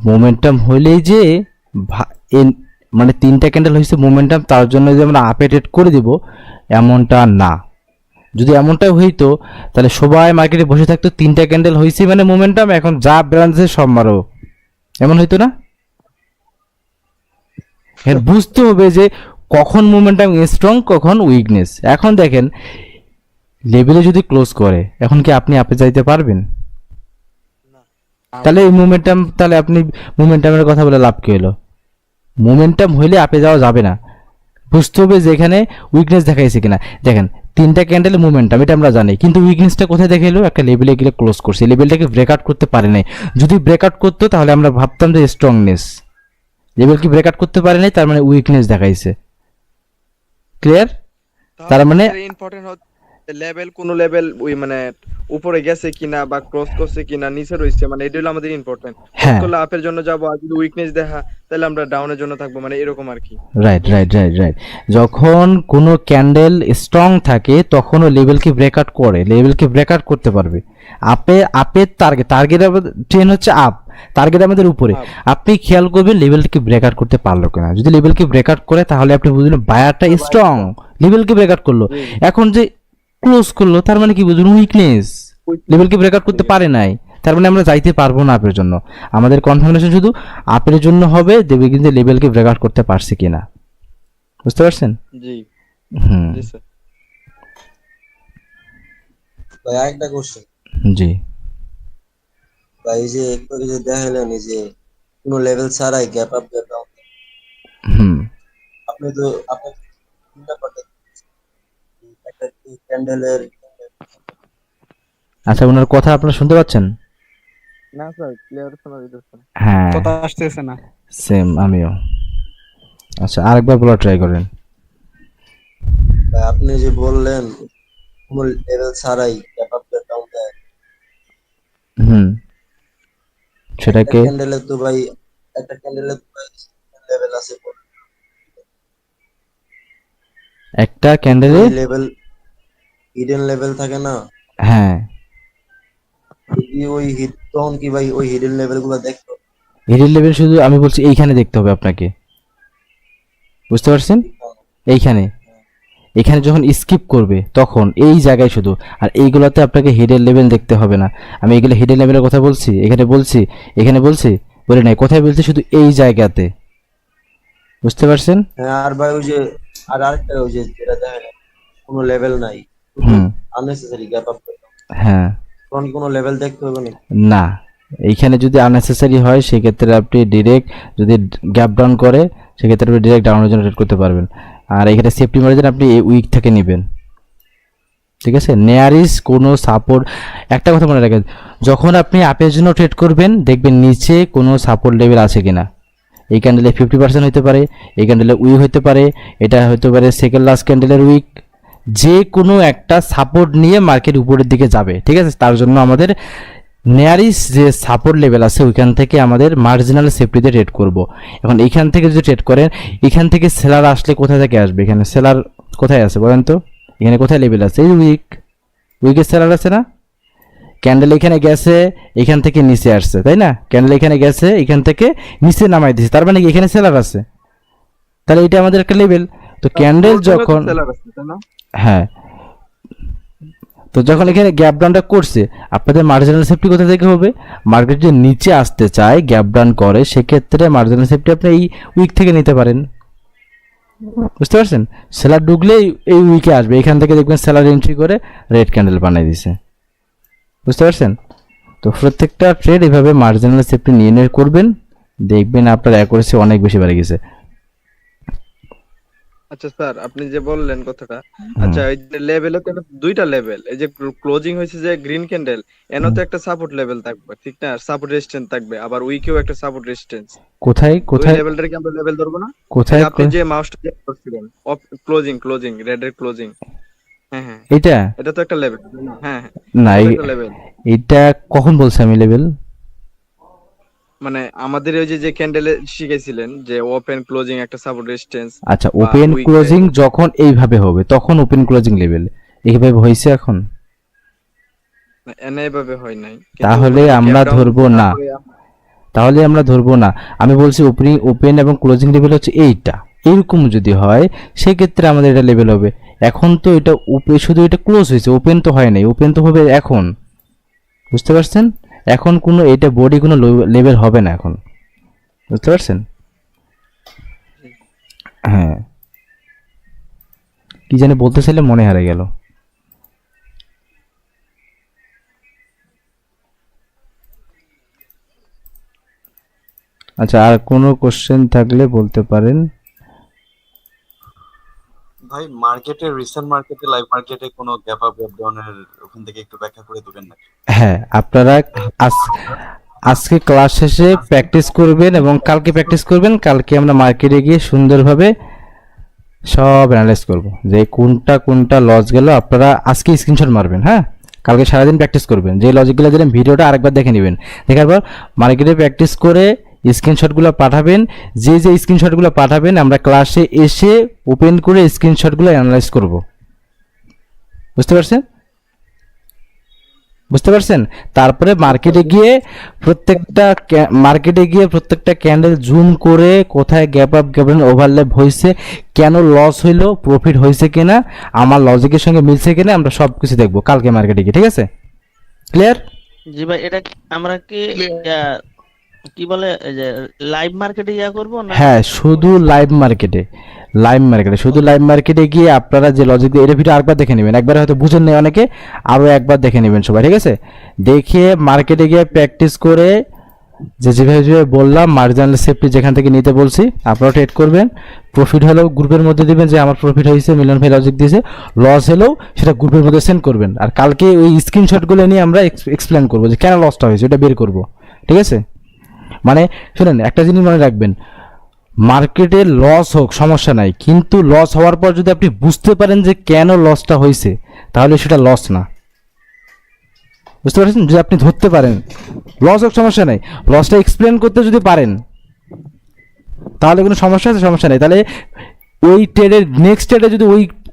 মোমেন্টাম হইলেই যে মানে 3টা ক্যান্ডেল হয়েছে মোমেন্টাম, তার জন্য যে আমরা আপে ট্রেড করে দিব এমনটা না। যদি এমনটাই হইতো তাহলে সবাই মার্কেটে বসে থাকতো 3টা ক্যান্ডেল হয়েছে মানে মোমেন্টাম, এখন যা ব্যালেন্সে সব মারো, এমন হইতো না। এর বুঝতে হবে যে কখন মোমেন্টাম স্ট্রং কখন উইকনেস। এখন দেখেন লেভেলে যদি ক্লোজ করে, এখন কি আপনি আপে যাইতে পারবেন? তাহলে এই মোমেন্টাম, তাহলে আপনি মোমেন্টামের কথা বলে লাভ কি হলো? মোমেন্টাম হইলে আপে যাওয়া যাবে না, বুঝতে হবে যে এখানে উইকনেস দেখাইছে কিনা। দেখেন 3টা ক্যান্ডেল মোমেন্টাম, এটা আমরা জানি, কিন্তু উইকনেসটা কোথায় দেখাইলো? একটা লেভেলে গিয়ে ক্লোজ করছে, লেভেলটাকে ব্রেকআউট করতে পারে নাই। যদি ব্রেকআউট করতো তাহলে আমরা ভাবতাম যে স্ট্রংনেস। লেভেল কি ব্রেকআউট করতে পারে নাই, তার মানে উইকনেস দেখাইছে। ক্লিয়ার? তার মানে ইম্পর্টেন্ট হচ্ছে লেভেল, কোন লেভেল ওই মানে উপরে গেছে কিনা বা ক্রস করছে কিনা, নিচে রয়েছে, মানে এটা হলো আমাদের ইম্পর্টেন্ট। হ্যাঁ, করলে আপের জন্য যাব, আর যদি উইকনেস দেখা তাহলে আমরা ডাউনের জন্য থাকবো, মানে এরকম আর কি। Right right right right. যখন কোনো ক্যান্ডেল স্ট্রং থাকে তখন ও লেভেলকে ব্রেকআউট করে, লেভেলকে ব্রেকআউট করতে পারবে। আপের টার্গেট ট্রেন হচ্ছে আপ, টার্গেট আমাদের উপরে। আপনি খেয়াল করবেন লেভেলকে ব্রেকআউট করতে পারলো কিনা। যদি লেভেলকে ব্রেকআউট করে তাহলে আপনি বুঝলেন বায়ারটা স্ট্রং, লেভেলকে ব্রেকআউট করলো। এখন যে ক্লোজ করলো তার মানে কি বুঝুন? উইকনেস, লেভেলকে ব্রেকআউট করতে পারে নাই, তার মানে আমরা যাইতে পারবো না আপের জন্য। আমাদের কনফার্মেশন শুধু আপের জন্য হবে, দেবে কিন্তু লেভেলকে ব্রেকআউট করতে পারছে কিনা। বুঝতে পারছেন? জি হুম, জি স্যার। ভাই আরেকটা কোশ্চেন জি। ভাই, এই যে একটু আগে যে দেখাইলেন এই যে কোনো লেভেল ছাড়াই গ্যাপ আপ গ্যাপ ডাউন, হুম, আপনি তো ব্যাপারটা একটা ক্যান্ডেলের আচ্ছা, ওনার কথা আপনারা শুনতে পাচ্ছেন? না স্যার, ক্লিয়ার শোনা যাচ্ছে না। হ্যাঁ, কথা আসতেছে না। সেম আমিও। আচ্ছা, আরেকবার বলা ট্রাই করেন। ভাই আপনি যে বললেন কোনো লেভেল ছাড়াই গ্যাপ আপ গ্যাপ ডাউন দেয়, হুম, সেটাকে ক্যান্ডেলের তো ভাই একটা ক্যান্ডেলের তো ভাই লেভেল আছে, একটা ক্যান্ডেলে লেভেল হিডেন লেভেল থাকে না? হ্যাঁ, যদি ওই তখন কি ভাই ওই হিডেন লেভেল গুলো দেখতো? হিডেন লেভেল শুধু আমি বলছি এইখানে দেখতে হবে আপনাকে, বুঝতে পারছেন? এইখানে, এখানে যখন স্কিপ করবে তখন এই জায়গায় শুধু, আর এইগুলোতে আপনাকে হিডেন লেভেল দেখতে হবে না। আমি এগুলো হিডেন লেভেলের কথা বলছি, এখানে বলছি, এখানে বলছি, বলে নাই, কোথায় বলছি? শুধু এই জায়গাতে, বুঝতে পারছেন? হ্যাঁ, আর ভাই ওই যে আর আরেকটা ওই যে যেটা দেখেন কোনো লেভেল নাই, হুম, আননেসেসারি গ্যাপ আপ, হ্যাঁ, তখন কোনো লেভেল দেখতে হবে না? না, এইখানে যদি আননেসেসারি হয় সেক্ষেত্রে আপনি ডিরেক্ট, যদি গ্যাপ ডাউন করে সেক্ষেত্রে আপনি ডিরেক্ট ডাউনের জন্য ট্রেড করতে পারবেন। আর এখানে সেফটি মার্জিন আপনি এই উইক থেকে নেবেন, ঠিক আছে? নেয়ারিস কোনো সাপোর্ট, একটা কথা মনে রাখেন, যখন আপনি আপের জন্য ট্রেড করবেন দেখবেন নিচে কোনো সাপোর্ট লেভেল আছে কিনা। এই ক্যান্ডেলে 50% হতে পারে, এই ক্যান্ডেলে উইক হতে পারে, এটা হতে পারে সেকেন্ড লাস্ট ক্যান্ডেলের উইক, যে কোনো একটা সাপোর্ট নিয়ে মার্কেট উপরের দিকে যাবে, ঠিক আছে? তার জন্য আমাদের নেয়ারিস যে সাপোর্ট লেভেল আছে ওইখান থেকে আমাদের মার্জিনাল সেফটিতে ট্রেড করব। এখন এইখান থেকে যদি ট্রেড করেন, এখান থেকে সেলার আসলে কোথা থেকে আসবে? এখানে সেলার কোথায় আছে বলেন তো? এখানে কোথায় লেভেল আছে? এই উইকের সেলার আছে না? ক্যান্ডেল এখানে গেছে, এখান থেকে নিচে আসছে, তাই না? ক্যান্ডেল এখানে গেছে, এখান থেকে নিচে নামাই দিয়েছে, তার মানে কি এখানে সেলার আছে, তাহলে এটা আমাদের একটা লেভেল। তো ক্যান্ডেল যখন, হ্যাঁ, তো যখন এখানে গ্যাপ ডাউনটা করছে, আপনাদের মার্জিনাল সেফটি কোথা থেকে হবে? মার্কেট যদি নিচে আসতে চায়, গ্যাপ ডাউন করে, সেক্ষেত্রে মার্জিনাল সেফটি আপনি এই উইক থেকে নিতে পারেন, বুঝতে পারছেন? সেলার ঢুকলে এই উইকে আসবে, এখান থেকে দেখবেন সেলার এন্ট্রি করে রেড ক্যান্ডেল বানিয়ে দিছে, বুঝতে পারছেন? তো প্রত্যেকটা ট্রেড এভাবে মার্জিনাল সেফটি নিয়ে করবেন, দেখবেন আপনার অ্যাকুরেসি অনেক বেশি বেড়ে গেছে। আচ্ছা স্যার, আপনি যে বললেন কথাটা, আচ্ছা এই যে লেভেলে তো দুইটা লেভেল, এই যে ক্লোজিং হয়েছে যে গ্রিন ক্যান্ডেল, এনও তো একটা সাপোর্ট লেভেল থাকবে, ঠিক না? সাপোর্ট রেজিস্ট্যান্স থাকবে, আবার উইকেও একটা সাপোর্ট রেজিস্ট্যান্স। কোথায় ওই কোথায় লেভেলটাকে আমরা লেভেল ধরবো না? কোথায়? আপনি যে মাউসটা যে করছিলেন ক্লোজিং রেড এর ক্লোজিং, হ্যাঁ হ্যাঁ, এটা তো একটা লেভেল, হ্যাঁ হ্যাঁ, না, এটা একটা লেভেল। এটা কখন বলছি আমি লেভেল? মানে আমাদের ওই যে ক্যান্ডেলে শিখেছিলেন যে ওপেন ক্লোজিং একটা সাপোর্ট রেজিস্ট্যান্স। আচ্ছা, ওপেন ক্লোজিং যখন এইভাবে হবে তখন ওপেন ক্লোজিং লেভেল এইভাবে হয়েছে এখন। না, এনে এভাবে হয় নাই, কিন্তু তাহলে ওই আমরা gap down ধরবো না, তারপরে তাহলে আমরা ধরবো না। আমি বলছি ওপেনিং, ওপেন এবং ক্লোজিং লেভেল হচ্ছে এইটা, এরকম যদি হয় সেক্ষেত্রে আমাদের এটা লেভেল হবে। এখন তো এটা শুধু এটা ক্লোজ হয়েছে, ওপেন তো হয় নাই, ওপেন তো হবে এখন, বুঝতে পারছেন? এখন কোনো এটা বডি কোনো লেভেল হবে না এখন, বুঝতে পারছেন? হ্যাঁ, কি জানি বলতে চাইলে মনে হারিয়ে গেল। আচ্ছা, আর কোনো কোশ্চেন থাকলে বলতে পারেন। ভাই মার্কেটে, রিসেন্ট মার্কেটে, লাইভ মার্কেটে কোনো গ্যাপ আপ গ্যাপ ডাউনের ওখান থেকে একটু ব্যাখ্যা করে দিবেন নাকি? হ্যাঁ, আপনারা আজকে ক্লাস শেষে প্র্যাকটিস করবেন এবং কালকে প্র্যাকটিস করবেন। কালকে আমরা মার্কেটে গিয়ে সুন্দরভাবে সব অ্যানালাইজ করব যে কোনটা কোনটা লস গেল। আপনারা আজকে স্ক্রিনশট মারবেন, হ্যাঁ, কালকে সারাদিন প্র্যাকটিস করবেন। যে লজিকগুলো দিলেন ভিডিওটা আরেকবার দেখে নেবেন, দেখার পর মার্কেটে প্র্যাকটিস করে স্ক্রিনশটগুলো পাঠাবেন। যে যে স্ক্রিনশটগুলো পাঠাবেন আমরা ক্লাসে এসে ওপেন করে স্ক্রিনশটগুলো অ্যানালাইজ করব। বুঝতে পারছেন? বুঝতে পারছেন? তারপরে মার্কেটে গিয়ে প্রত্যেকটা ক্যান্ডেল জুম করে কোথায় gap up gap down overlap হয়েছে, কেন লস হইলো, প্রফিট হয়েছে কিনা, আমার লজিকের সঙ্গে মিলছে কিনা, আমরা সব কিছু দেখবো কালকে মার্কেটে গিয়ে। ঠিক আছে? ক্লিয়ার? জি ভাই, এটা আমরা কি কি বলে এই যে লাইভ মার্কেটে করব না? হ্যাঁ, শুধু লাইভ মার্কেটে, শুধু লাইভ মার্কেটে গিয়ে আপনারা যে লজিক দিয়ে, এটা ভিডিও আরেকবার দেখে নেবেন, একবার হয়তো বুঝেন নাই অনেকে, আরও একবার দেখে নেবেন সবাই। ঠিক আছে? দেখে মার্কেটে গিয়ে প্র্যাকটিস করে যেভাবে বললাম মার্জিনাল সেফটি যেখান থেকে নিতে বলছি আপনারা ট্রেড করবেন। প্রফিট হলেও গ্রুপের মধ্যে দিবেন যে আমার প্রফিট হয়েছে, মিলন ভাই লজিক দিয়েছে। লস হলেও সেটা গ্রুপের মধ্যে সেন্ড করবেন। আর কালকে ওই স্ক্রিনশটগুলো নিয়ে আমরা এক্সপ্লেন করবো যে কেন লসটা হয়েছে, ওটা বের করবো। ঠিক আছে? মানে শুনেন, একটা জিনিস মনে রাখবেন, মার্কেটে লস হোক সমস্যা নাই, কিন্তু লস হওয়ার পর যদি আপনি বুঝতে পারেন যে কেন লসটা হয়েছে তাহলে সেটা লস না। বুঝতে পারছেন? যদি আপনি ধরতে পারেন লস হোক সমস্যা নাই, লসটা এক্সপ্লেন করতে যদি পারেন তাহলে কোনো সমস্যা আছে? সমস্যা নেই। তাহলে ওই ট্রেডের নেক্সট ট্রেডে যদি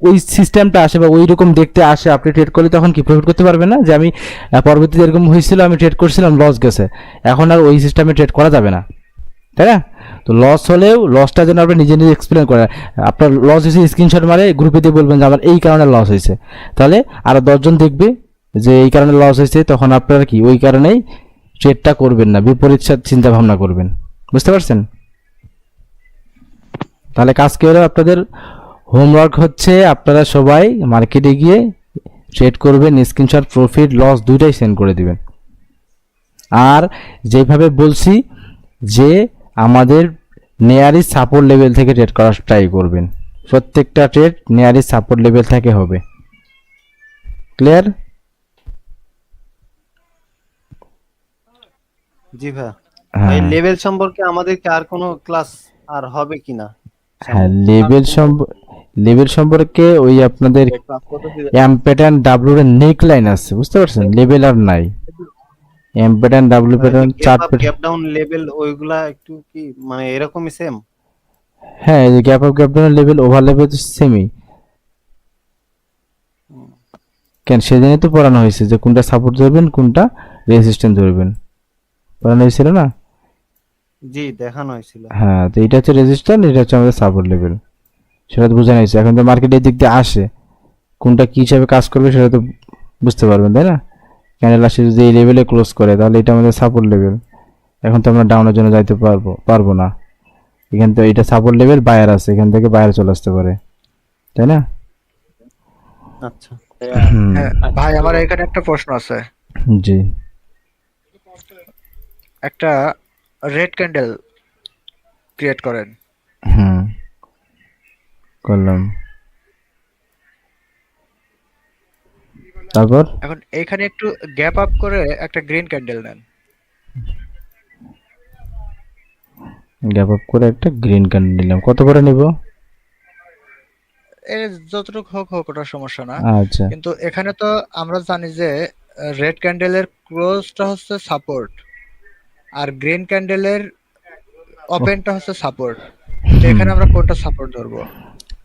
ওই সিস্টেমটা আসে বা ওই রকম দেখতে আসে, আপনি ট্রেড করলে তখন কি প্রফিট করতে পারবেন না? যে আমি পরবর্তীতে এরকম হয়েছিল, আমি ট্রেড করছিলাম, লস গেছে, এখন আর ওই সিস্টেমে ট্রেড করা যাবে না, তাই না? তো লস হলেও লসটা যেন আপনি নিজে নিজে এক্সপ্লেন করেন। আপনার লস হয়েছে স্ক্রিনশট মারে গ্রুপে দিয়ে বলবেন যে আমার এই কারণে লস হয়েছে, তাহলে আরও 10 জন দেখবে যে এই কারণে লস হয়েছে, তখন আপনারা কি ওই কারণেই ট্রেডটা করবেন না, বিপরীত চিন্তা ভাবনা করবেন। বুঝতে পারছেন? তাহলে কাজ কি হলো, আপনাদের হোমওয়ার্ক হচ্ছে আপনারা সবাই মার্কেটে গিয়ে ট্রেড করবেন, স্ক্রিনশট প্রফিট লস দুইটাই সেন্ড করে দিবেন। আর যেভাবে বলছি যে আমাদের নিয়ারেস্ট সাপোর্ট লেভেল থেকে ট্রেড করার ট্রাই করবেন, প্রত্যেকটা ট্রেড নিয়ারেস্ট সাপোর্ট লেভেল থেকে হবে। ক্লিয়ার? জি ভাই, হ্যাঁ, এই লেভেল সম্পর্কে আমাদেরকে আর কোনো ক্লাস আর হবে কিনা? হ্যাঁ, লেভেল সম্পর্কে ওই আপনাদের এম প্যাটার্ন ডাব্লিউ এর নেক লাইন আছে, বুঝতে পারছেন? লেভেল আর নাই। M pattern W pattern chart gap down level ওইগুলা একটু কি মানে এরকমই সেম? হ্যাঁ, এই যে gap up gap down level overlap তো সেমই। কেন সেদিনই তো পড়ানো হয়েছে যে কোনটা সাপোর্ট ধরবেন কোনটা রেজিস্ট্যান্স ধরবেন, পড়ানো হয়েছিল না? জি, দেখানো হয়েছিল। হ্যাঁ, তো এটা হচ্ছে রেজিস্ট্যান্স, এটা হচ্ছে আমাদের সাপোর্ট লেভেল, সেটা তো বোঝানো হয়েছে। এখন তো মার্কেটের দিক দিয়ে আসে, কোনটা কি হিসাবে কাজ করবে সেটা তো বুঝতে পারবেন, তাই না? ক্যান্ডেল আসে যদি এই লেভেলে ক্লোজ করে তাহলে এটা আমাদের সাপোর্ট লেভেল। এখন তো আমরা ডাউনের জন্য যাইতে পারবো না, এখান থেকে এটা সাপোর্ট লেভেল, বায়ার আছে, এখান থেকে বায়ার চলে আসতে পারে, তাই না? আচ্ছা ভাই, আমার এখানে একটা প্রশ্ন আছে। জি। একটা রেড ক্যান্ডেল ক্রিয়েট করেন। করলাম, তারপর এখন এখানে একটু গ্যাপ আপ করে একটা গ্রিন ক্যান্ডেল নেন। গ্যাপ আপ করে একটা গ্রিন ক্যান্ডেল নিলাম, কত করে নিব? এর যতটুকু হোক ওটা সমস্যা না। আচ্ছা, কিন্তু এখানে তো আমরা জানি যে রেড ক্যান্ডেলের ক্লোজটা হচ্ছে সাপোর্ট আর গ্রিন ক্যান্ডেলের ওপেনটা হচ্ছে সাপোর্ট। এখানে আমরা কোনটা সাপোর্ট ধরবো?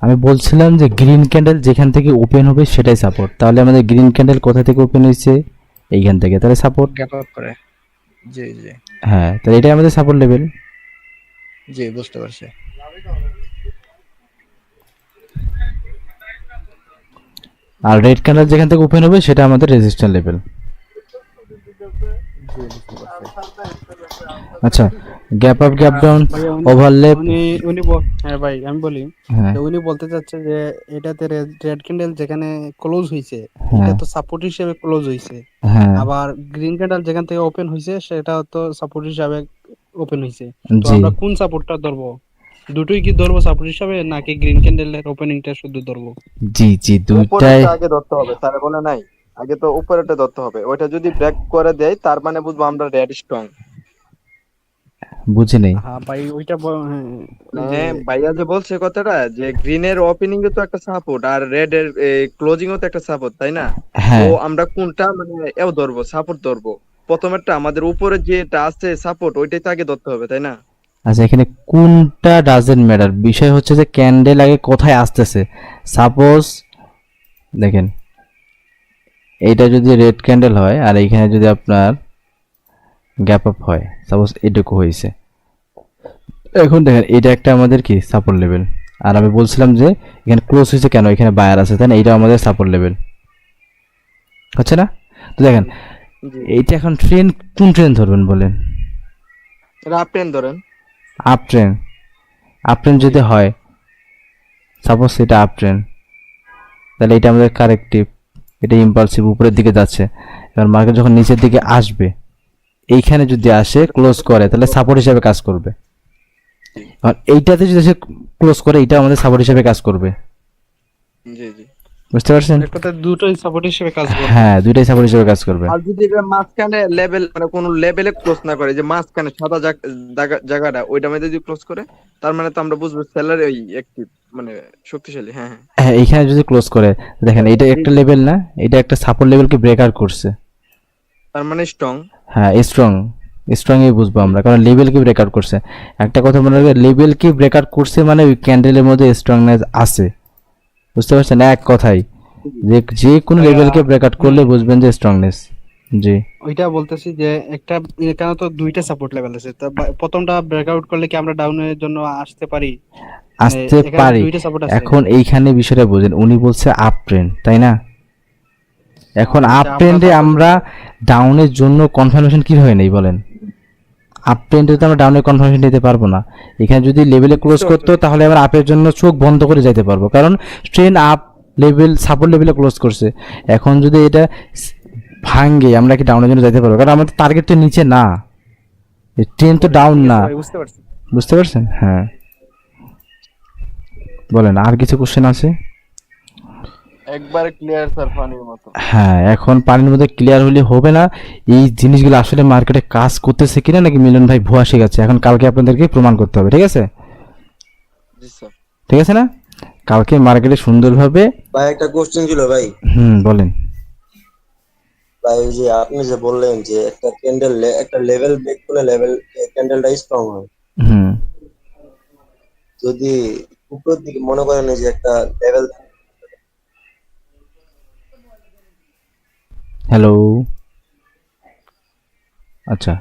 আমি বলছিলাম যে গ্রিন ক্যান্ডেল যেখান থেকে ওপেন হবে সেটাই সাপোর্ট। তাহলে আমাদের গ্রিন ক্যান্ডেল কোথা থেকে ওপেন হয়েছে? এইখান থেকে, তাহলে সাপোর্ট। গ্যাপ আপ করে। জি জি হ্যাঁ, তাহলে এটাই আমাদের সাপোর্ট লেভেল। জি, বুঝতে পারছি। আর রেড ক্যান্ডেল যেখান থেকে ওপেন হবে সেটা আমাদের রেজিস্ট্যান্স লেভেল। জি, বুঝতে পারছি। আচ্ছা, গ্যাপ আপ, গ্যাপ ডাউন, ভাইয়া ওভারল্যাপ। হ্যাঁ ভাই আমি বলি, হ্যাঁ তো উনি বলতে চাচ্ছে যে এটাতে রেড ক্যান্ডেল যেখানে ক্লোজ হয়েছে এটা হ্যাঁ তো সাপোর্ট হিসেবে ক্লোজ হয়েছে, হ্যাঁ আবার গ্রিন ক্যান্ডেল যেখান থেকে ওপেন হয়েছে সেটা তো সাপোর্ট হিসাবে ওপেন হয়েছে। তো জি আমরা কোন সাপোর্টটা ধরবো? দুটোই কি ধরবো সাপোর্ট হিসাবে, নাকি গ্রিন ক্যান্ডেলের ওপেনিংটা শুধু ধরবো? জি জি, দুইটাই। উপরেরটা আগে ধরতে হবে, স্যার বলে নাই, আগে তো উপরেরটা ধরতে হবে। ওইটা যদি ব্রেক করে দেয় তার মানে বুঝবো আমরা রেড স্ট্রং। বুঝি নেই। হ্যাঁ ভাই হ্যাঁ, ওই যে হ্যাঁ, ভাইয়া যে বলছে কথাটা যে গ্রিনের ওপেনিং এ তো একটা সাপোর্ট আর রেড এর ক্লোজিং ও তো একটা সাপোর্ট, তাই না? তো হ্যাঁ আমরা কোনটা মানে এও ধরবো, সাপোর্ট ধরবো? প্রথমেরটা আমাদের উপরে যেটা আছে সাপোর্ট, ওইটাই তো আগে ধরতে হবে, তাই না? আচ্ছা, এখানে কোনটা ডাজেন্ট ম্যাটার, বিষয় হচ্ছে যে ক্যান্ডেল আগে কোথায় আসতেছে। সাপোজ দেখেন, এইটা যদি রেড ক্যান্ডেল হয় আর এইখানে যদি আপনার গ্যাপ আপ হয়, সাপোজ এটুকু হয়েছে, এখন দেখেন এটা একটা আমাদের কি সাপোর্ট লেভেল। আর আমি বলছিলাম যে এখানে ক্লোজ হয়েছে কেন, এখানে বায়ার আছে, তাই না? এটা আমাদের সাপোর্ট লেভেল, হচ্ছে না? তো দেখেন জি, এইটা এখন ট্রেন, কোন ট্রেন ধরবেন বলেন? এটা আপ টেন ধরেন। Up train. আপ ট্রেন জি যদি হয়, সাপোজ এটা আপ ট্রেন, তাহলে এটা আমাদের কারেক্টিভ, এটা ইম্পালসিভ উপরের দিকে যাচ্ছে। এবার মার্কেট যখন নিচের দিকে আসবে, এইখানে যদি আসে ক্লোজ করে তাহলে সাপোর্ট হিসাবে কাজ করবে। আর এইটাতে যদি সে ক্লোজ করে, এটা আমাদের সাপোর্ট হিসাবে কাজ করবে। জি জি। বুঝতে পারছেন? এক কথায় দুটোই সাপোর্ট হিসেবে কাজ করবে। হ্যাঁ, দুইটাই সাপোর্ট হিসাবে কাজ করবে। আর যদি এটা মাঝখানে লেভেল মানে কোন লেভেলে ক্লোজ না করে, যে মাঝখানে সাদা জায়গাটা ওইটা মধ্যে যদি ক্লোজ করে, তার মানে তো আমরা বুঝবো সেলার ওই অ্যাক্টিভ মানে শক্তিশালী। হ্যাঁ হ্যাঁ। হ্যাঁ, এইখানে যদি ক্লোজ করে, দেখেন এটা একটা লেভেল না, এটা একটা সাপোর্ট লেভেলকে ব্রেকআউট করছে। তার মানে স্ট্রং। হ্যাঁ, স্ট্রং, স্ট্রংই বুঝবো আমরা, কারণ লেভেলকে ব্রেকআউট করছে। একটা কথা মনে রাখবে, লেভেলকে ব্রেকআউট করছে মানে ওই ক্যান্ডেলের মধ্যে স্ট্রংনেস আছে। বুঝতে পারছেন? এক কথাই, যে কোনো লেভেলকে ব্রেকআউট করলে বুঝবেন যে স্ট্রংনেস। জি, ওইটা বলতেছি যে একটা এখানে তো দুইটা সাপোর্ট লেভেল আছে, তো প্রথমটা ব্রেকআউট করলে কি আমরা ডাউনের জন্য আসতে পারি? মানে আসতে এখানে পারি। দুইটা সাপোর্ট আছে। এখন এইখানে বিষয়টা বোঝেন, উনি বলছে আপ ট্রেন্ড, তাই না? এখন আপ আচ্ছা, ট্রেন্ডে আমরা ডাউনের জন্য কনফার্মেশন কিভাবে নেই বলেন? আপ ট্রেন্ডে তো আমরা ডাউনের কনফার্মেশন নিতে পারবো না। এখানে যদি লেভেলে ক্লোজ করতো তাহলে আমরা আপের জন্য চোখ বন্ধ করে যেতে পারবো, কারণ ট্রেন্ড আপ লেভেল, সাপোর্ট লেভেলে ক্লোজ করছে। এখন যদি এটা ভাঙ্গে, আমরা কি ডাউনের জন্য যেতে পারবো? কারণ আমাদের টার্গেট তো নিচে না, ট্রেন্ড তো ডাউন না। বুঝতে পারছি। বুঝতে পারছেন? হ্যাঁ, বলেন আর কিছু কোশ্চেন আছে? একবারে ক্লিয়ার স্যার, পানির মতো। হ্যাঁ, এখন পানির মধ্যে ক্লিয়ার হলে হবে না। এই জিনিসগুলো আসলে মার্কেটে কাজ করতেছে কিনা, নাকি মিলন ভাই ভুয়া শিখাচ্ছে, এখন কালকে আপনাদেরকে প্রমাণ করতে হবে। ঠিক আছে? জি স্যার। ঠিক আছে না? কালকে মার্কেটে সুন্দরভাবে। ভাই একটা কোশ্চেন ছিল ভাই। বলেন। ভাই ওই যে আপনি যে বললেন যে একটা ক্যান্ডেল একটা লেভেল ব্রেক করলে লেভেল ক্যান্ডেলটা স্ট্রং হয়, হুম যদি উপরের দিকে মনে করেন এই যে একটা লেভেল। হ্যালো, আচ্ছা